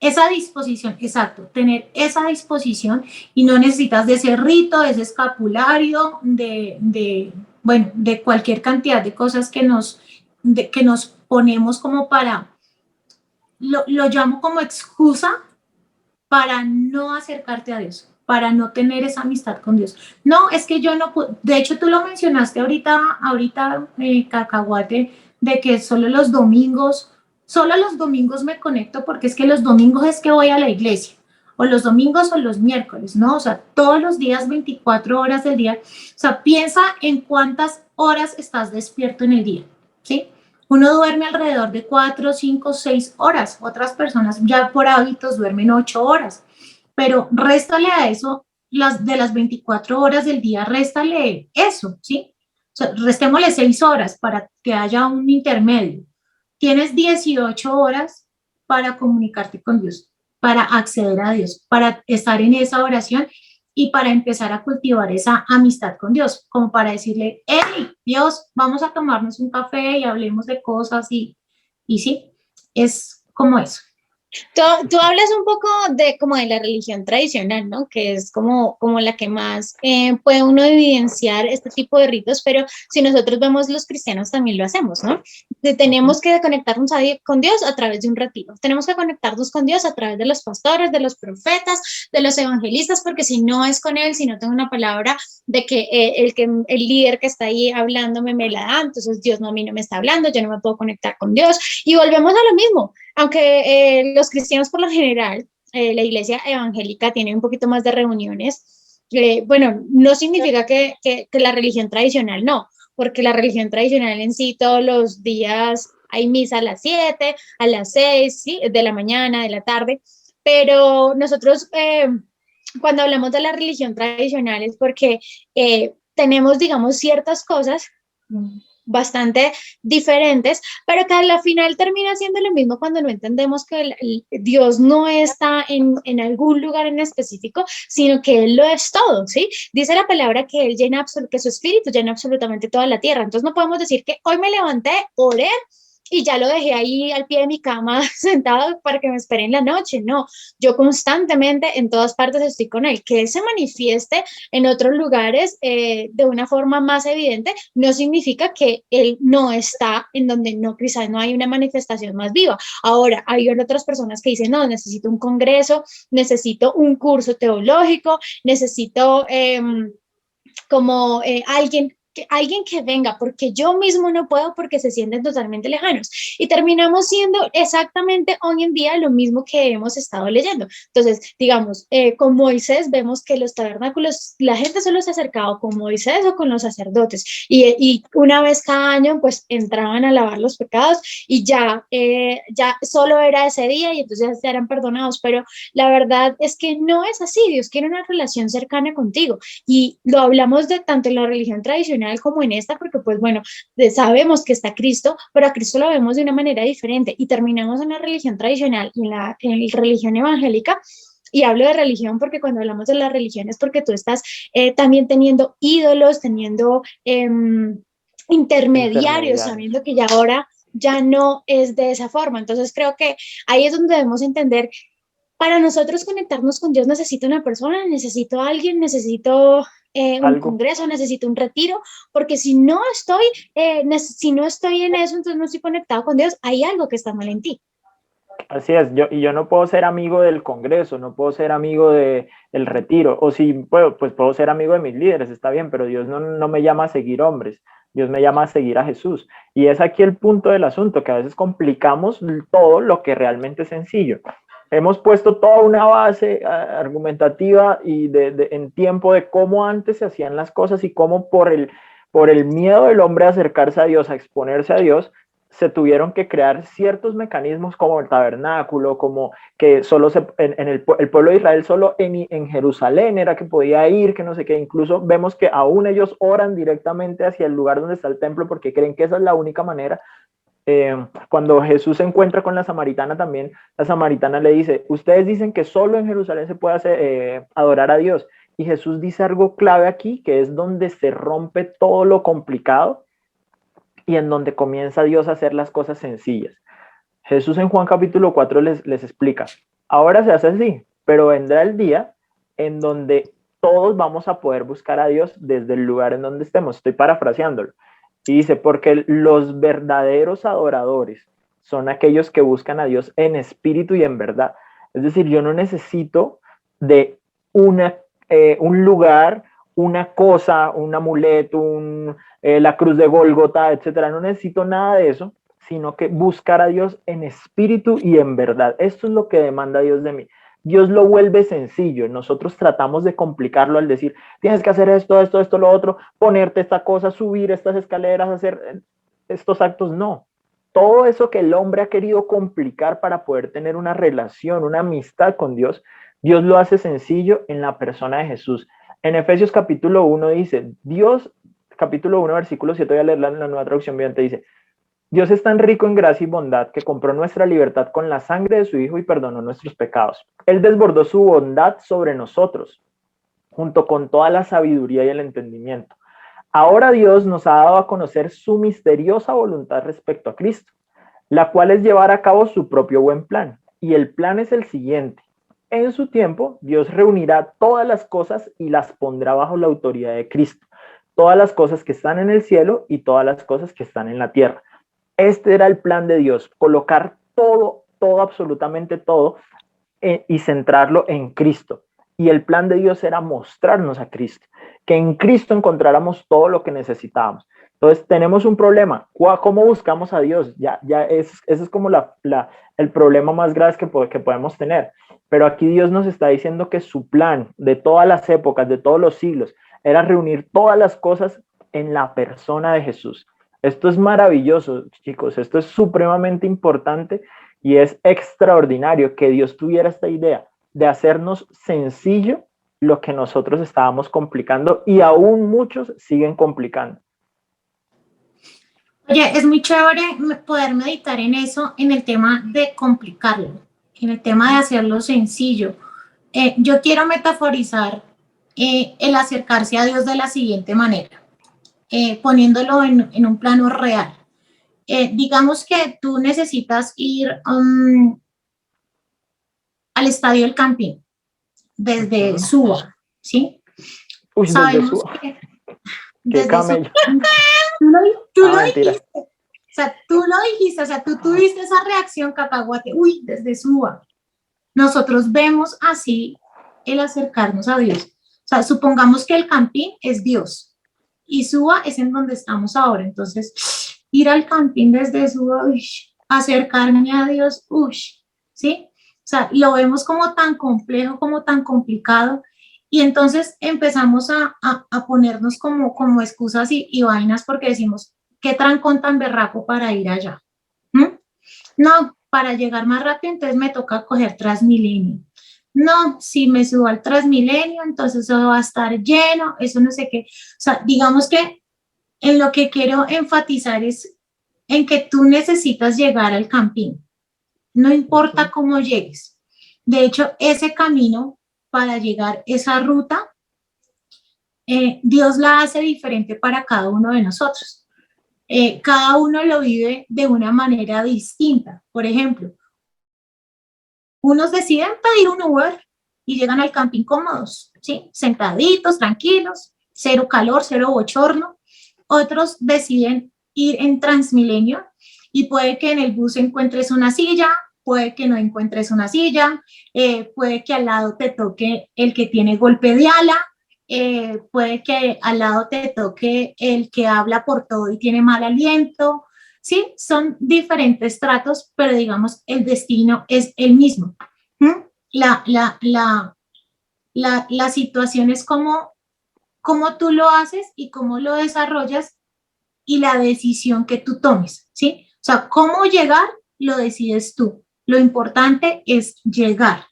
esa disposición, exacto, tener esa disposición, y no necesitas de ese rito, de ese escapulario, de cualquier cantidad de cosas que nos ponemos como para, lo llamo como excusa para no acercarte a Dios, para no tener esa amistad con Dios. No, es que yo no puedo. De hecho, tú lo mencionaste ahorita, Cacahuate, de que solo los domingos me conecto, porque es que los domingos es que voy a la iglesia, o los domingos o los miércoles, ¿no? O sea, todos los días, 24 horas del día. O sea, piensa en cuántas horas estás despierto en el día, ¿sí? Uno duerme alrededor de 4, 5, 6 horas. Otras personas ya por hábitos duermen 8 horas. Pero réstale a eso, de las 24 horas del día, réstale eso, ¿sí? O sea, restémosle 6 horas para que haya un intermedio. Tienes 18 horas para comunicarte con Dios, para acceder a Dios, para estar en esa oración y para empezar a cultivar esa amistad con Dios, como para decirle, hey, Dios, vamos a tomarnos un café y hablemos de cosas, y sí, es como eso. Tú hablas un poco de como de la religión tradicional, ¿no? Que es como la que más puede uno evidenciar este tipo de ritos, pero si nosotros vemos, los cristianos también lo hacemos, ¿no? Tenemos que conectarnos con Dios a través de un retiro, tenemos que conectarnos con Dios a través de los pastores, de los profetas, de los evangelistas, porque si no es con Él, si no tengo una palabra de que el líder que está ahí hablándome me la da, entonces Dios a mí no me está hablando, yo no me puedo conectar con Dios, y volvemos a lo mismo. Aunque los cristianos por lo general, la iglesia evangélica tiene un poquito más de reuniones, bueno, no significa que la religión tradicional no, porque la religión tradicional en sí todos los días hay misa a las 7, a las 6, ¿sí? De la mañana, de la tarde, pero nosotros cuando hablamos de la religión tradicional es porque tenemos, digamos, ciertas cosas bastante diferentes, pero que a la final termina siendo lo mismo cuando no entendemos que Dios no está en algún lugar en específico, sino que Él lo es todo, ¿sí? Dice la palabra que Él llena, que su espíritu llena absolutamente toda la tierra. Entonces no podemos decir que hoy me levanté, oré y ya lo dejé ahí al pie de mi cama sentado para que me espere en la noche. No, yo constantemente en todas partes estoy con Él. Que Él se manifieste en otros lugares de una forma más evidente no significa que Él no está en donde no, quizás no hay una manifestación más viva. Ahora, hay otras personas que dicen, no, necesito un congreso, necesito un curso teológico, necesito alguien que venga, porque yo mismo no puedo, porque se sienten totalmente lejanos. Y terminamos siendo exactamente hoy en día lo mismo que hemos estado leyendo. Entonces, digamos, con Moisés vemos que los tabernáculos, la gente solo se acercaba con Moisés o con los sacerdotes, y una vez cada año pues entraban a lavar los pecados y ya solo era ese día y entonces ya eran perdonados, pero la verdad es que no es así. Dios quiere una relación cercana contigo, y lo hablamos de tanto en la religión tradicional tradicional como en esta, porque pues bueno, sabemos que está Cristo, pero a Cristo lo vemos de una manera diferente y terminamos en la religión tradicional y en la religión evangélica. Y hablo de religión porque cuando hablamos de la religión es porque tú estás también teniendo ídolos, teniendo intermediarios, sabiendo que ya ahora ya no es de esa forma. Entonces creo que ahí es donde debemos entender, para nosotros conectarnos con Dios necesito una persona, necesito a alguien, necesito un congreso, necesito un retiro, porque si no estoy en eso, entonces no estoy conectado con Dios, hay algo que está mal en ti. Así es, yo no puedo ser amigo del congreso, no puedo ser amigo del retiro, o si puedo, pues puedo ser amigo de mis líderes, está bien, pero Dios no me llama a seguir hombres, Dios me llama a seguir a Jesús. Y es aquí el punto del asunto, que a veces complicamos todo lo que realmente es sencillo. Hemos puesto toda una base argumentativa y en tiempo de cómo antes se hacían las cosas y cómo por el miedo del hombre a acercarse a Dios, a exponerse a Dios, se tuvieron que crear ciertos mecanismos como el tabernáculo, como que solo el pueblo de Israel solo en Jerusalén era que podía ir, que no sé qué. Incluso vemos que aún ellos oran directamente hacia el lugar donde está el templo porque creen que esa es la única manera. Cuando Jesús se encuentra con la samaritana también, la samaritana le dice, ustedes dicen que solo en Jerusalén se puede adorar a Dios. Y Jesús dice algo clave aquí, que es donde se rompe todo lo complicado y en donde comienza Dios a hacer las cosas sencillas. Jesús en Juan capítulo 4 les explica, ahora se hace así, pero vendrá el día en donde todos vamos a poder buscar a Dios desde el lugar en donde estemos. Estoy parafraseándolo. Y dice, porque los verdaderos adoradores son aquellos que buscan a Dios en espíritu y en verdad. Es decir, yo no necesito de un lugar, una cosa, un amuleto, la cruz de Gólgota, etcétera. No necesito nada de eso, sino que buscar a Dios en espíritu y en verdad. Esto es lo que demanda Dios de mí. Dios lo vuelve sencillo. Nosotros tratamos de complicarlo al decir, tienes que hacer esto, lo otro, ponerte esta cosa, subir estas escaleras, hacer estos actos. No. Todo eso que el hombre ha querido complicar para poder tener una relación, una amistad con Dios, Dios lo hace sencillo en la persona de Jesús. En Efesios capítulo 1 dice, Dios, capítulo 1, versículo 7, voy a leerla en la Nueva Traducción Viviente, dice, Dios es tan rico en gracia y bondad que compró nuestra libertad con la sangre de su Hijo y perdonó nuestros pecados. Él desbordó su bondad sobre nosotros, junto con toda la sabiduría y el entendimiento. Ahora Dios nos ha dado a conocer su misteriosa voluntad respecto a Cristo, la cual es llevar a cabo su propio buen plan. Y el plan es el siguiente. En su tiempo, Dios reunirá todas las cosas y las pondrá bajo la autoridad de Cristo. Todas las cosas que están en el cielo y todas las cosas que están en la tierra. Este era el plan de Dios, colocar todo, absolutamente todo, y centrarlo en Cristo. Y el plan de Dios era mostrarnos a Cristo, que en Cristo encontráramos todo lo que necesitábamos. Entonces tenemos un problema. ¿Cómo buscamos a Dios? Ese es como el problema más grave que podemos tener. Pero aquí Dios nos está diciendo que su plan de todas las épocas, de todos los siglos, era reunir todas las cosas en la persona de Jesús. Esto es maravilloso, chicos, esto es supremamente importante y es extraordinario que Dios tuviera esta idea de hacernos sencillo lo que nosotros estábamos complicando y aún muchos siguen complicando. Oye, es muy chévere poder meditar en eso, en el tema de complicarlo, en el tema de hacerlo sencillo. Yo quiero metaforizar el acercarse a Dios de la siguiente manera. Poniéndolo en un plano real. Digamos que tú necesitas ir al estadio del Campín desde Suba, ¿sí? Uy, sabemos desde Suba. Qué camello. Tú lo dijiste. O sea, tú tuviste esa reacción, Cacahuate. Uy, desde Suba. Nosotros vemos así el acercarnos a Dios. O sea, supongamos que el Campín es Dios. Y Suba es en donde estamos ahora. Entonces, ir al Campín desde Suba, acercarme a Dios, ¿sí? O sea, lo vemos como tan complejo, como tan complicado. Y entonces empezamos a ponernos como excusas y vainas porque decimos, ¿qué trancón tan berraco para ir allá? No, para llegar más rápido, entonces me toca coger Transmilenio. No, si me subo al Transmilenio, entonces eso va a estar lleno, eso no sé qué. O sea, digamos que en lo que quiero enfatizar es en que tú necesitas llegar al campín, no importa cómo llegues. De hecho, ese camino para llegar, esa ruta, Dios la hace diferente para cada uno de nosotros. Cada uno lo vive de una manera distinta. Por ejemplo, unos deciden pedir un Uber y llegan al camping cómodos, ¿sí? Sentaditos, tranquilos, cero calor, cero bochorno. Otros deciden ir en Transmilenio y puede que en el bus encuentres una silla, puede que no encuentres una silla, puede que al lado te toque el que tiene golpe de ala, puede que al lado te toque el que habla por todo y tiene mal aliento. Sí, son diferentes tratos, pero digamos el destino es el mismo. La situación es cómo tú lo haces y cómo lo desarrollas y la decisión que tú tomes, ¿sí? O sea, cómo llegar lo decides tú. Lo importante es llegar,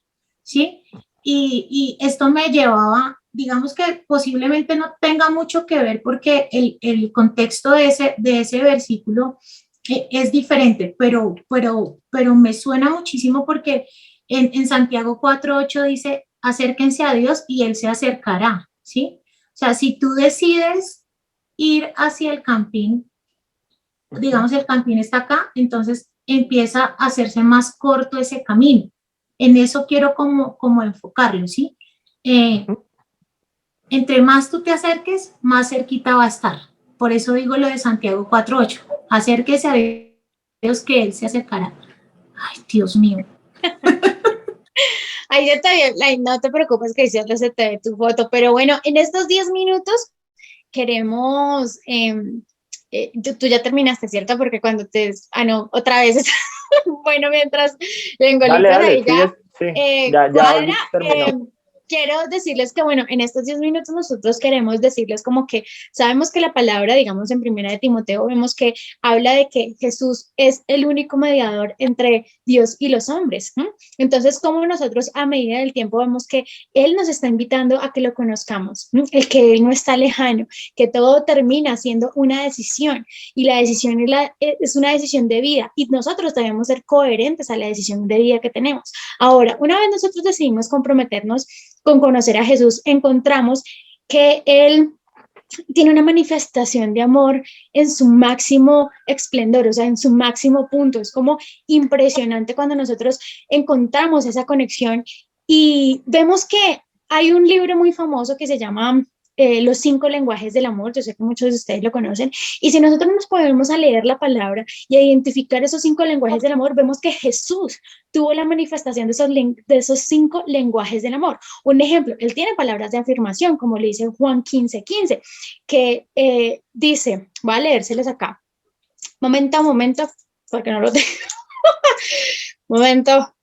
¿sí? Y esto me llevaba, digamos que posiblemente no tenga mucho que ver porque el contexto de ese versículo es diferente, pero me suena muchísimo porque en Santiago 4:8 dice, acérquense a Dios y Él se acercará, ¿sí? O sea, si tú decides ir hacia el campín, digamos el campín está acá, entonces empieza a hacerse más corto ese camino. En eso quiero como enfocarlo, ¿sí? Entre más tú te acerques, más cerquita va a estar. Por eso digo lo de Santiago 4:8. Acérquese a Dios que Él se acercará. Ay, Dios mío. Ahí ya te ahí no te preocupes que ya se te ve tu foto, pero bueno, en estos 10 minutos queremos, tú ya terminaste, ¿cierto? Porque cuando no, otra vez, bueno, mientras Dale, Lengolitas dale, ahí ya sí, ya cuadra, terminó. quiero decirles que, bueno, en estos 10 minutos nosotros queremos decirles como que sabemos que la palabra, digamos, en Primera de Timoteo, vemos que habla de que Jesús es el único mediador entre Dios y los hombres. Entonces, como nosotros a medida del tiempo vemos que Él nos está invitando a que lo conozcamos, el que Él no está lejano, que todo termina siendo una decisión y la decisión es una decisión de vida y nosotros debemos ser coherentes a la decisión de vida que tenemos. Ahora, una vez nosotros decidimos comprometernos con conocer a Jesús, encontramos que Él tiene una manifestación de amor en su máximo esplendor, o sea, en su máximo punto. Es como impresionante cuando nosotros encontramos esa conexión y vemos que hay un libro muy famoso que se llama Los 5 lenguajes del amor. Yo sé que muchos de ustedes lo conocen, y si nosotros nos podemos a leer la palabra y a identificar esos 5 lenguajes del amor, vemos que Jesús tuvo la manifestación de esos 5 lenguajes del amor. Un ejemplo, él tiene palabras de afirmación, como le dice Juan 15:15, que dice, voy a leérseles acá, momento, porque no lo tengo, momento.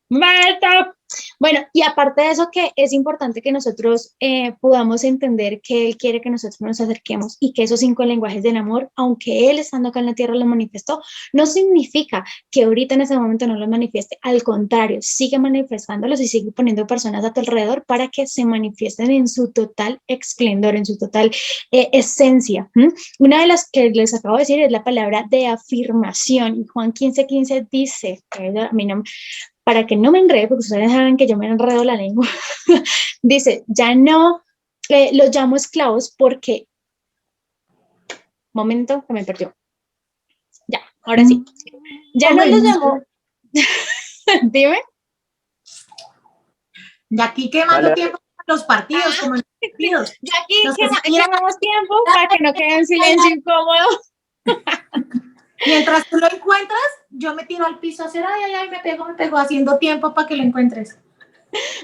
Bueno, y aparte de eso, que es importante que nosotros podamos entender que Él quiere que nosotros nos acerquemos y que esos 5 lenguajes del amor, aunque Él estando acá en la tierra lo manifestó, no significa que ahorita en ese momento no lo manifieste. Al contrario, sigue manifestándolos y sigue poniendo personas a tu alrededor para que se manifiesten en su total esplendor, en su total esencia. Una de las que les acabo de decir es la palabra de afirmación. Y Juan 15:15 dice, a mí no, para que no me enrede, porque ustedes saben que yo me enredo la lengua, dice, ya no los llamo esclavos porque, momento que me perdió, ya, ahora sí, ya no los llamo, dime. De aquí quemando tiempo los partidos, como en los partidos. De aquí quemamos tiempo para que no quede en silencio incómodo. Mientras tú lo encuentras, yo me tiro al piso a hacer, ay, me pego, haciendo tiempo para que lo encuentres.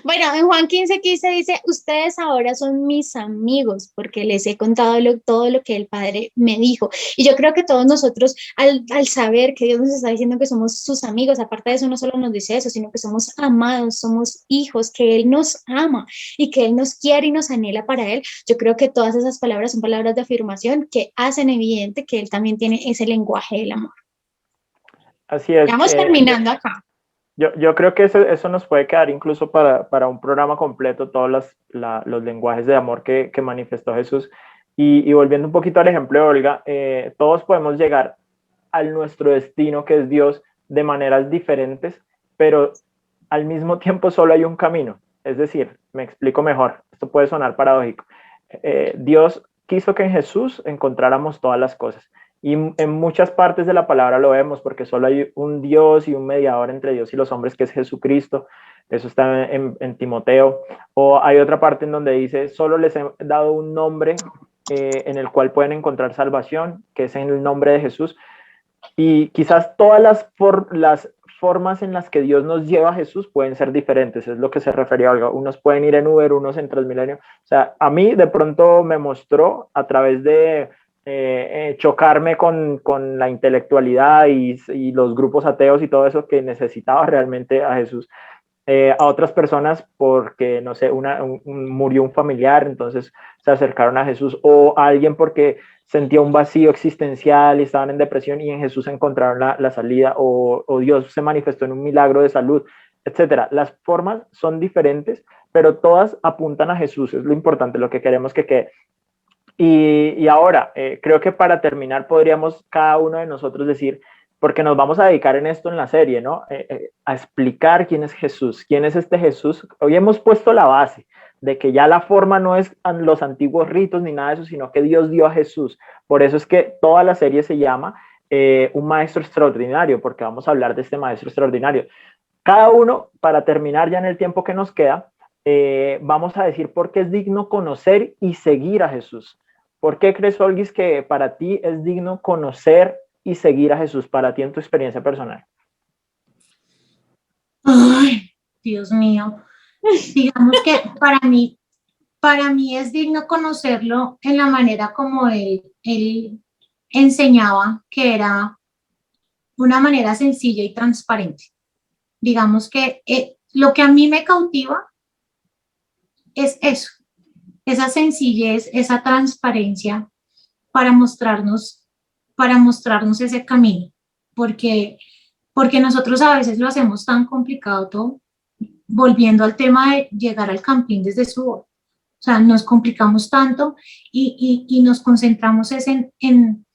Bueno, en Juan 15:15 dice, ustedes ahora son mis amigos porque les he contado todo lo que el Padre me dijo. Y yo creo que todos nosotros, al saber que Dios nos está diciendo que somos sus amigos, aparte de eso, no solo nos dice eso, sino que somos amados, somos hijos, que Él nos ama y que Él nos quiere y nos anhela para Él. Yo creo que todas esas palabras son palabras de afirmación que hacen evidente que Él también tiene ese lenguaje del amor. Así es. Estamos terminando acá. Yo creo que eso nos puede quedar incluso para un programa completo, todos los lenguajes de amor que manifestó Jesús. Y volviendo un poquito al ejemplo de Olga, todos podemos llegar a nuestro destino, que es Dios, de maneras diferentes, pero al mismo tiempo solo hay un camino. Es decir, me explico mejor, esto puede sonar paradójico. Dios quiso que en Jesús encontráramos todas las cosas. Y en muchas partes de la palabra lo vemos, porque solo hay un Dios y un mediador entre Dios y los hombres, que es Jesucristo. Eso está en Timoteo. O hay otra parte en donde dice, solo les he dado un nombre en el cual pueden encontrar salvación, que es en el nombre de Jesús. Y quizás todas las formas en las que Dios nos lleva a Jesús pueden ser diferentes, es lo que se refería a Olga. Unos pueden ir en Uber, unos en Transmilenio. O sea, a mí de pronto me mostró a través de chocarme con la intelectualidad y los grupos ateos y todo eso, que necesitaba realmente a Jesús. A otras personas porque, no sé, murió un familiar, entonces se acercaron a Jesús, o a alguien porque sentía un vacío existencial y estaban en depresión, y en Jesús encontraron la salida, o Dios se manifestó en un milagro de salud, etcétera. Las formas son diferentes, pero todas apuntan a Jesús, es lo importante, lo que queremos que quede. Y ahora, creo que para terminar podríamos cada uno de nosotros decir, porque nos vamos a dedicar en esto en la serie, ¿no? A explicar quién es Jesús, quién es este Jesús. Hoy hemos puesto la base de que ya la forma no es los antiguos ritos ni nada de eso, sino que Dios dio a Jesús. Por eso es que toda la serie se llama Un Maestro Extraordinario, porque vamos a hablar de este Maestro Extraordinario. Cada uno, para terminar ya en el tiempo que nos queda, vamos a decir por qué es digno conocer y seguir a Jesús. ¿Por qué crees, Olguis, que para ti es digno conocer y seguir a Jesús, para ti en tu experiencia personal? Ay, Dios mío. Digamos que para mí es digno conocerlo en la manera como él enseñaba, que era una manera sencilla y transparente. Digamos que lo que a mí me cautiva es eso, esa sencillez, esa transparencia para mostrarnos ese camino, porque nosotros a veces lo hacemos tan complicado todo, volviendo al tema de llegar al campín desde su voz. O sea, nos complicamos tanto y nos concentramos en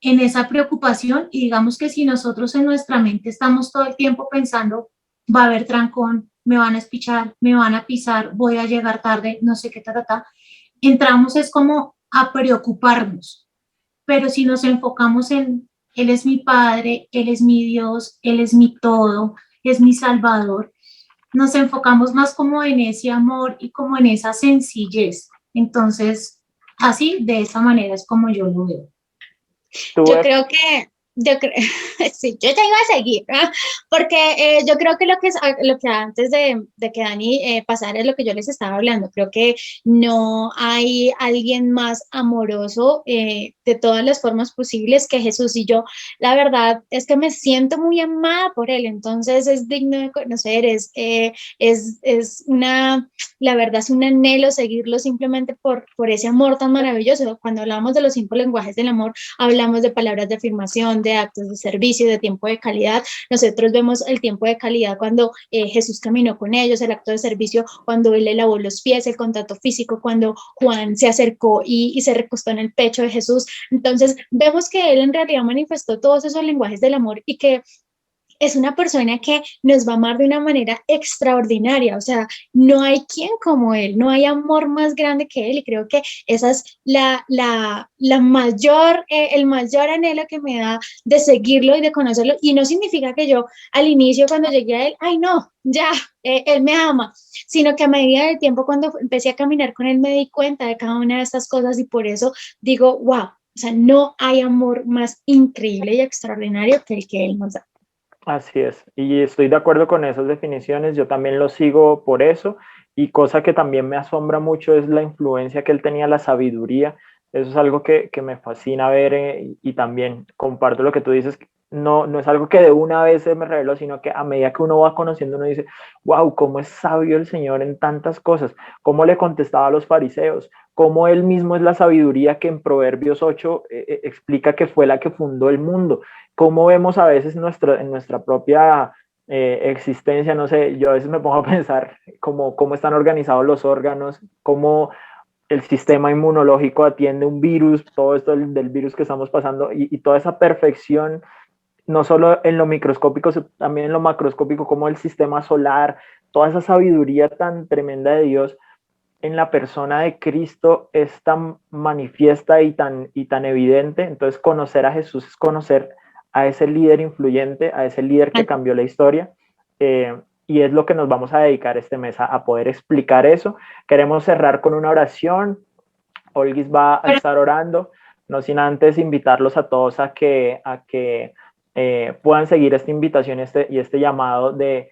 esa preocupación, y digamos que si nosotros en nuestra mente estamos todo el tiempo pensando, va a haber trancón, me van a espichar, me van a pisar, voy a llegar tarde, no sé qué, entramos es como a preocuparnos. Pero si nos enfocamos en Él es mi Padre, Él es mi Dios, Él es mi todo, es mi Salvador, nos enfocamos más como en ese amor y como en esa sencillez. Entonces, así, de esa manera es como yo lo veo. Yo creo que, sí, yo ya iba a seguir, ¿no? Porque yo creo que lo que antes de que Dani pasara es lo que yo les estaba hablando. Creo que no hay alguien más amoroso de todas las formas posibles que Jesús, y yo la verdad es que me siento muy amada por él, entonces es digno de conocer, la verdad es un anhelo seguirlo simplemente por ese amor tan maravilloso. Cuando hablamos de los 5 lenguajes del amor, hablamos de palabras de afirmación, de actos de servicio, de tiempo de calidad. Nosotros vemos el tiempo de calidad cuando Jesús caminó con ellos, el acto de servicio cuando él le lavó los pies, el contacto físico cuando Juan se acercó y se recostó en el pecho de Jesús. Entonces vemos que él en realidad manifestó todos esos lenguajes del amor, y que es una persona que nos va a amar de una manera extraordinaria. O sea, no hay quien como él, no hay amor más grande que él, y creo que esa es el mayor anhelo que me da de seguirlo y de conocerlo. Y no significa que yo al inicio, cuando llegué a él, ay no, ya, él me ama, sino que a medida del tiempo, cuando empecé a caminar con él, me di cuenta de cada una de estas cosas, y por eso digo, wow, o sea, no hay amor más increíble y extraordinario que el que él nos da. Así es, y estoy de acuerdo con esas definiciones, yo también lo sigo por eso, y cosa que también me asombra mucho es la influencia que él tenía, la sabiduría. Eso es algo que me fascina ver, y también comparto lo que tú dices, no es algo que de una vez se me reveló, sino que a medida que uno va conociendo, uno dice, wow, cómo es sabio el Señor en tantas cosas, cómo le contestaba a los fariseos, cómo él mismo es la sabiduría que en Proverbios 8 explica que fue la que fundó el mundo. Cómo vemos a veces en nuestra propia existencia, no sé, yo a veces me pongo a pensar cómo están organizados los órganos, cómo el sistema inmunológico atiende un virus, todo esto del virus que estamos pasando y toda esa perfección, no solo en lo microscópico, sino también en lo macroscópico, como el sistema solar, toda esa sabiduría tan tremenda de Dios en la persona de Cristo es tan manifiesta y tan evidente. Entonces conocer a Jesús es conocer a ese líder influyente, a ese líder que cambió la historia, y es lo que nos vamos a dedicar este mes a poder explicar eso. Queremos cerrar con una oración. Olguis va a estar orando, no sin antes invitarlos a todos a que puedan seguir esta invitación y este llamado de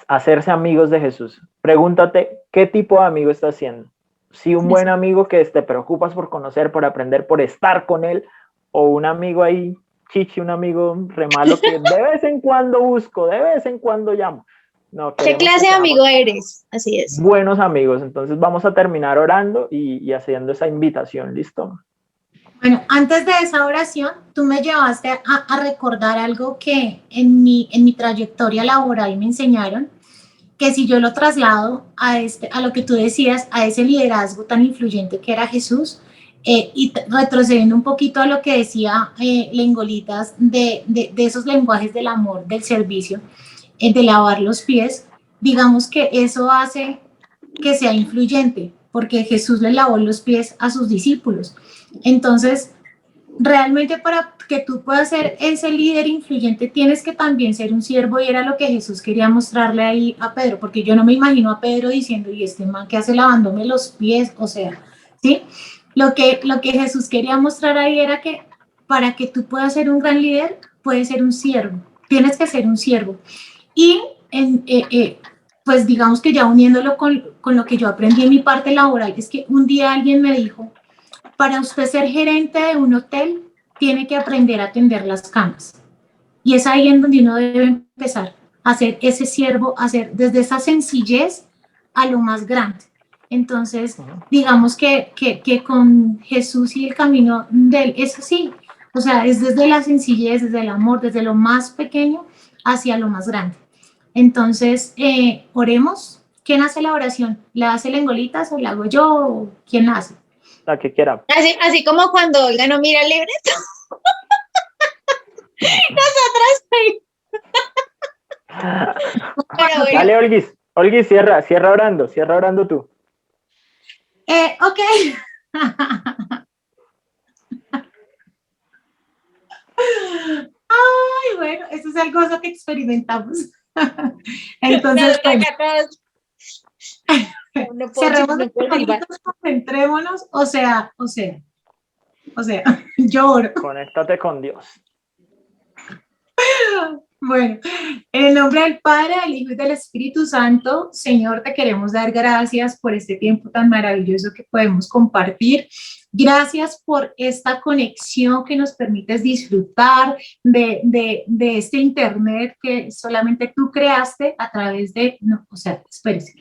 hacerse amigos de Jesús. Pregúntate, ¿qué tipo de amigo estás siendo? Si un buen amigo que te preocupas por conocer, por aprender, por estar con él, o un amigo ahí, chichi, un amigo re malo que de vez en cuando busco, de vez en cuando llamo. No, ¿Qué clase de amigo eres? Así es. Buenos amigos. Entonces vamos a terminar orando y haciendo esa invitación. ¿Listo? Bueno, antes de esa oración, tú me llevaste a recordar algo que en mi trayectoria laboral me enseñaron, que si yo lo traslado a lo que tú decías, a ese liderazgo tan influyente que era Jesús, y retrocediendo un poquito a lo que decía Lengolitas, de esos lenguajes del amor, del servicio, de lavar los pies, digamos que eso hace que sea influyente, porque Jesús le lavó los pies a sus discípulos. Entonces, realmente para que tú puedas ser ese líder influyente, tienes que también ser un siervo, y era lo que Jesús quería mostrarle ahí a Pedro, porque yo no me imagino a Pedro diciendo, y este man que hace lavándome los pies, o sea, ¿sí? Lo que Jesús quería mostrar ahí era que para que tú puedas ser un gran líder, puedes ser un siervo, tienes que ser un siervo. Y pues digamos que ya uniéndolo con lo que yo aprendí en mi parte laboral, es que un día alguien me dijo, para usted ser gerente de un hotel, tiene que aprender a atender las camas. Y es ahí en donde uno debe empezar a ser ese siervo, a hacer desde esa sencillez a lo más grande. Entonces, digamos que con Jesús y el camino de él es así. O sea, es desde la sencillez, desde el amor, desde lo más pequeño hacia lo más grande. Entonces, oremos. ¿Quién hace la oración? ¿La hace Lengolitas o la hago yo? ¿O quién la hace? La que quiera. Así como cuando Olga no mira el libreto. Nosotras ahí. Bueno. Dale, Olguis. Olguis, cierra orando tú. Ok. Ay, bueno, eso es algo que experimentamos. Entonces, cerremos los ojitos, concentrémonos, o sea, lloro. Conéctate con Dios. Bueno, en el nombre del Padre, del Hijo y del Espíritu Santo, Señor, te queremos dar gracias por este tiempo tan maravilloso que podemos compartir. Gracias por esta conexión que nos permites disfrutar de este internet que solamente tú creaste a través de, espérese,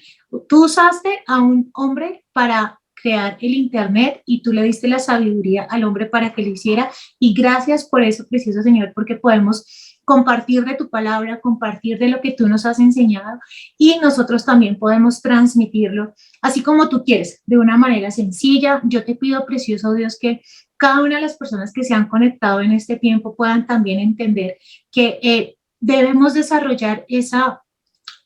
tú usaste a un hombre para crear el internet y tú le diste la sabiduría al hombre para que lo hiciera, y gracias por eso, precioso Señor, porque podemos compartir de tu palabra, compartir de lo que tú nos has enseñado, y nosotros también podemos transmitirlo así como tú quieres, de una manera sencilla. Yo te pido, precioso Dios, que cada una de las personas que se han conectado en este tiempo puedan también entender que debemos desarrollar esa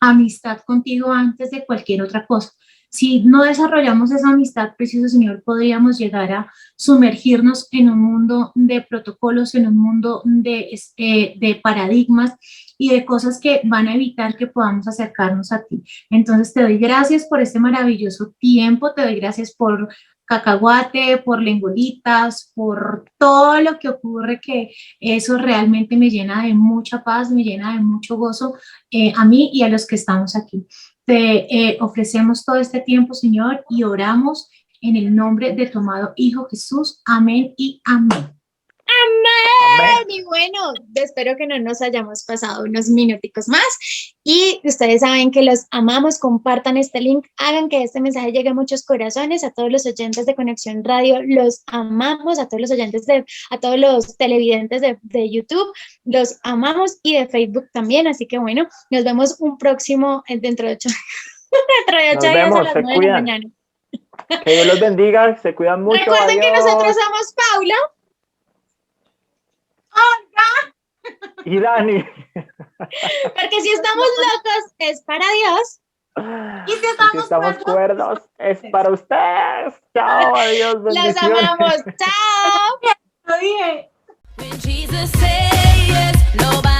amistad contigo antes de cualquier otra cosa. Si no desarrollamos esa amistad, precioso Señor, podríamos llegar a sumergirnos en un mundo de protocolos, en un mundo de paradigmas y de cosas que van a evitar que podamos acercarnos a ti. Entonces te doy gracias por este maravilloso tiempo, te doy gracias por Cacahuate, por Lengolitas, por todo lo que ocurre, que eso realmente me llena de mucha paz, me llena de mucho gozo a mí y a los que estamos aquí. Te ofrecemos todo este tiempo, Señor, y oramos en el nombre de tu amado Hijo Jesús. Amén y amén. Amén. Y bueno, espero que no nos hayamos pasado unos minuticos más, y ustedes saben que los amamos. Compartan este link, hagan que este mensaje llegue a muchos corazones. A todos los oyentes de Conexión Radio los amamos, a todos los oyentes a todos los televidentes de YouTube los amamos, y de Facebook también. Así que bueno, nos vemos un próximo dentro de 8 días a las 9 de la mañana. Que Dios los bendiga, se cuidan mucho. Recuerden que adiós. nosotros somos Paula Y Dani. porque si estamos locos es para Dios. Y si Si estamos estamos cuerdos, cuerdos, es para ustedes. Chao, adiós, Los bendiciones. amamos. Chao. lo dije. When Jesus says yes, nobody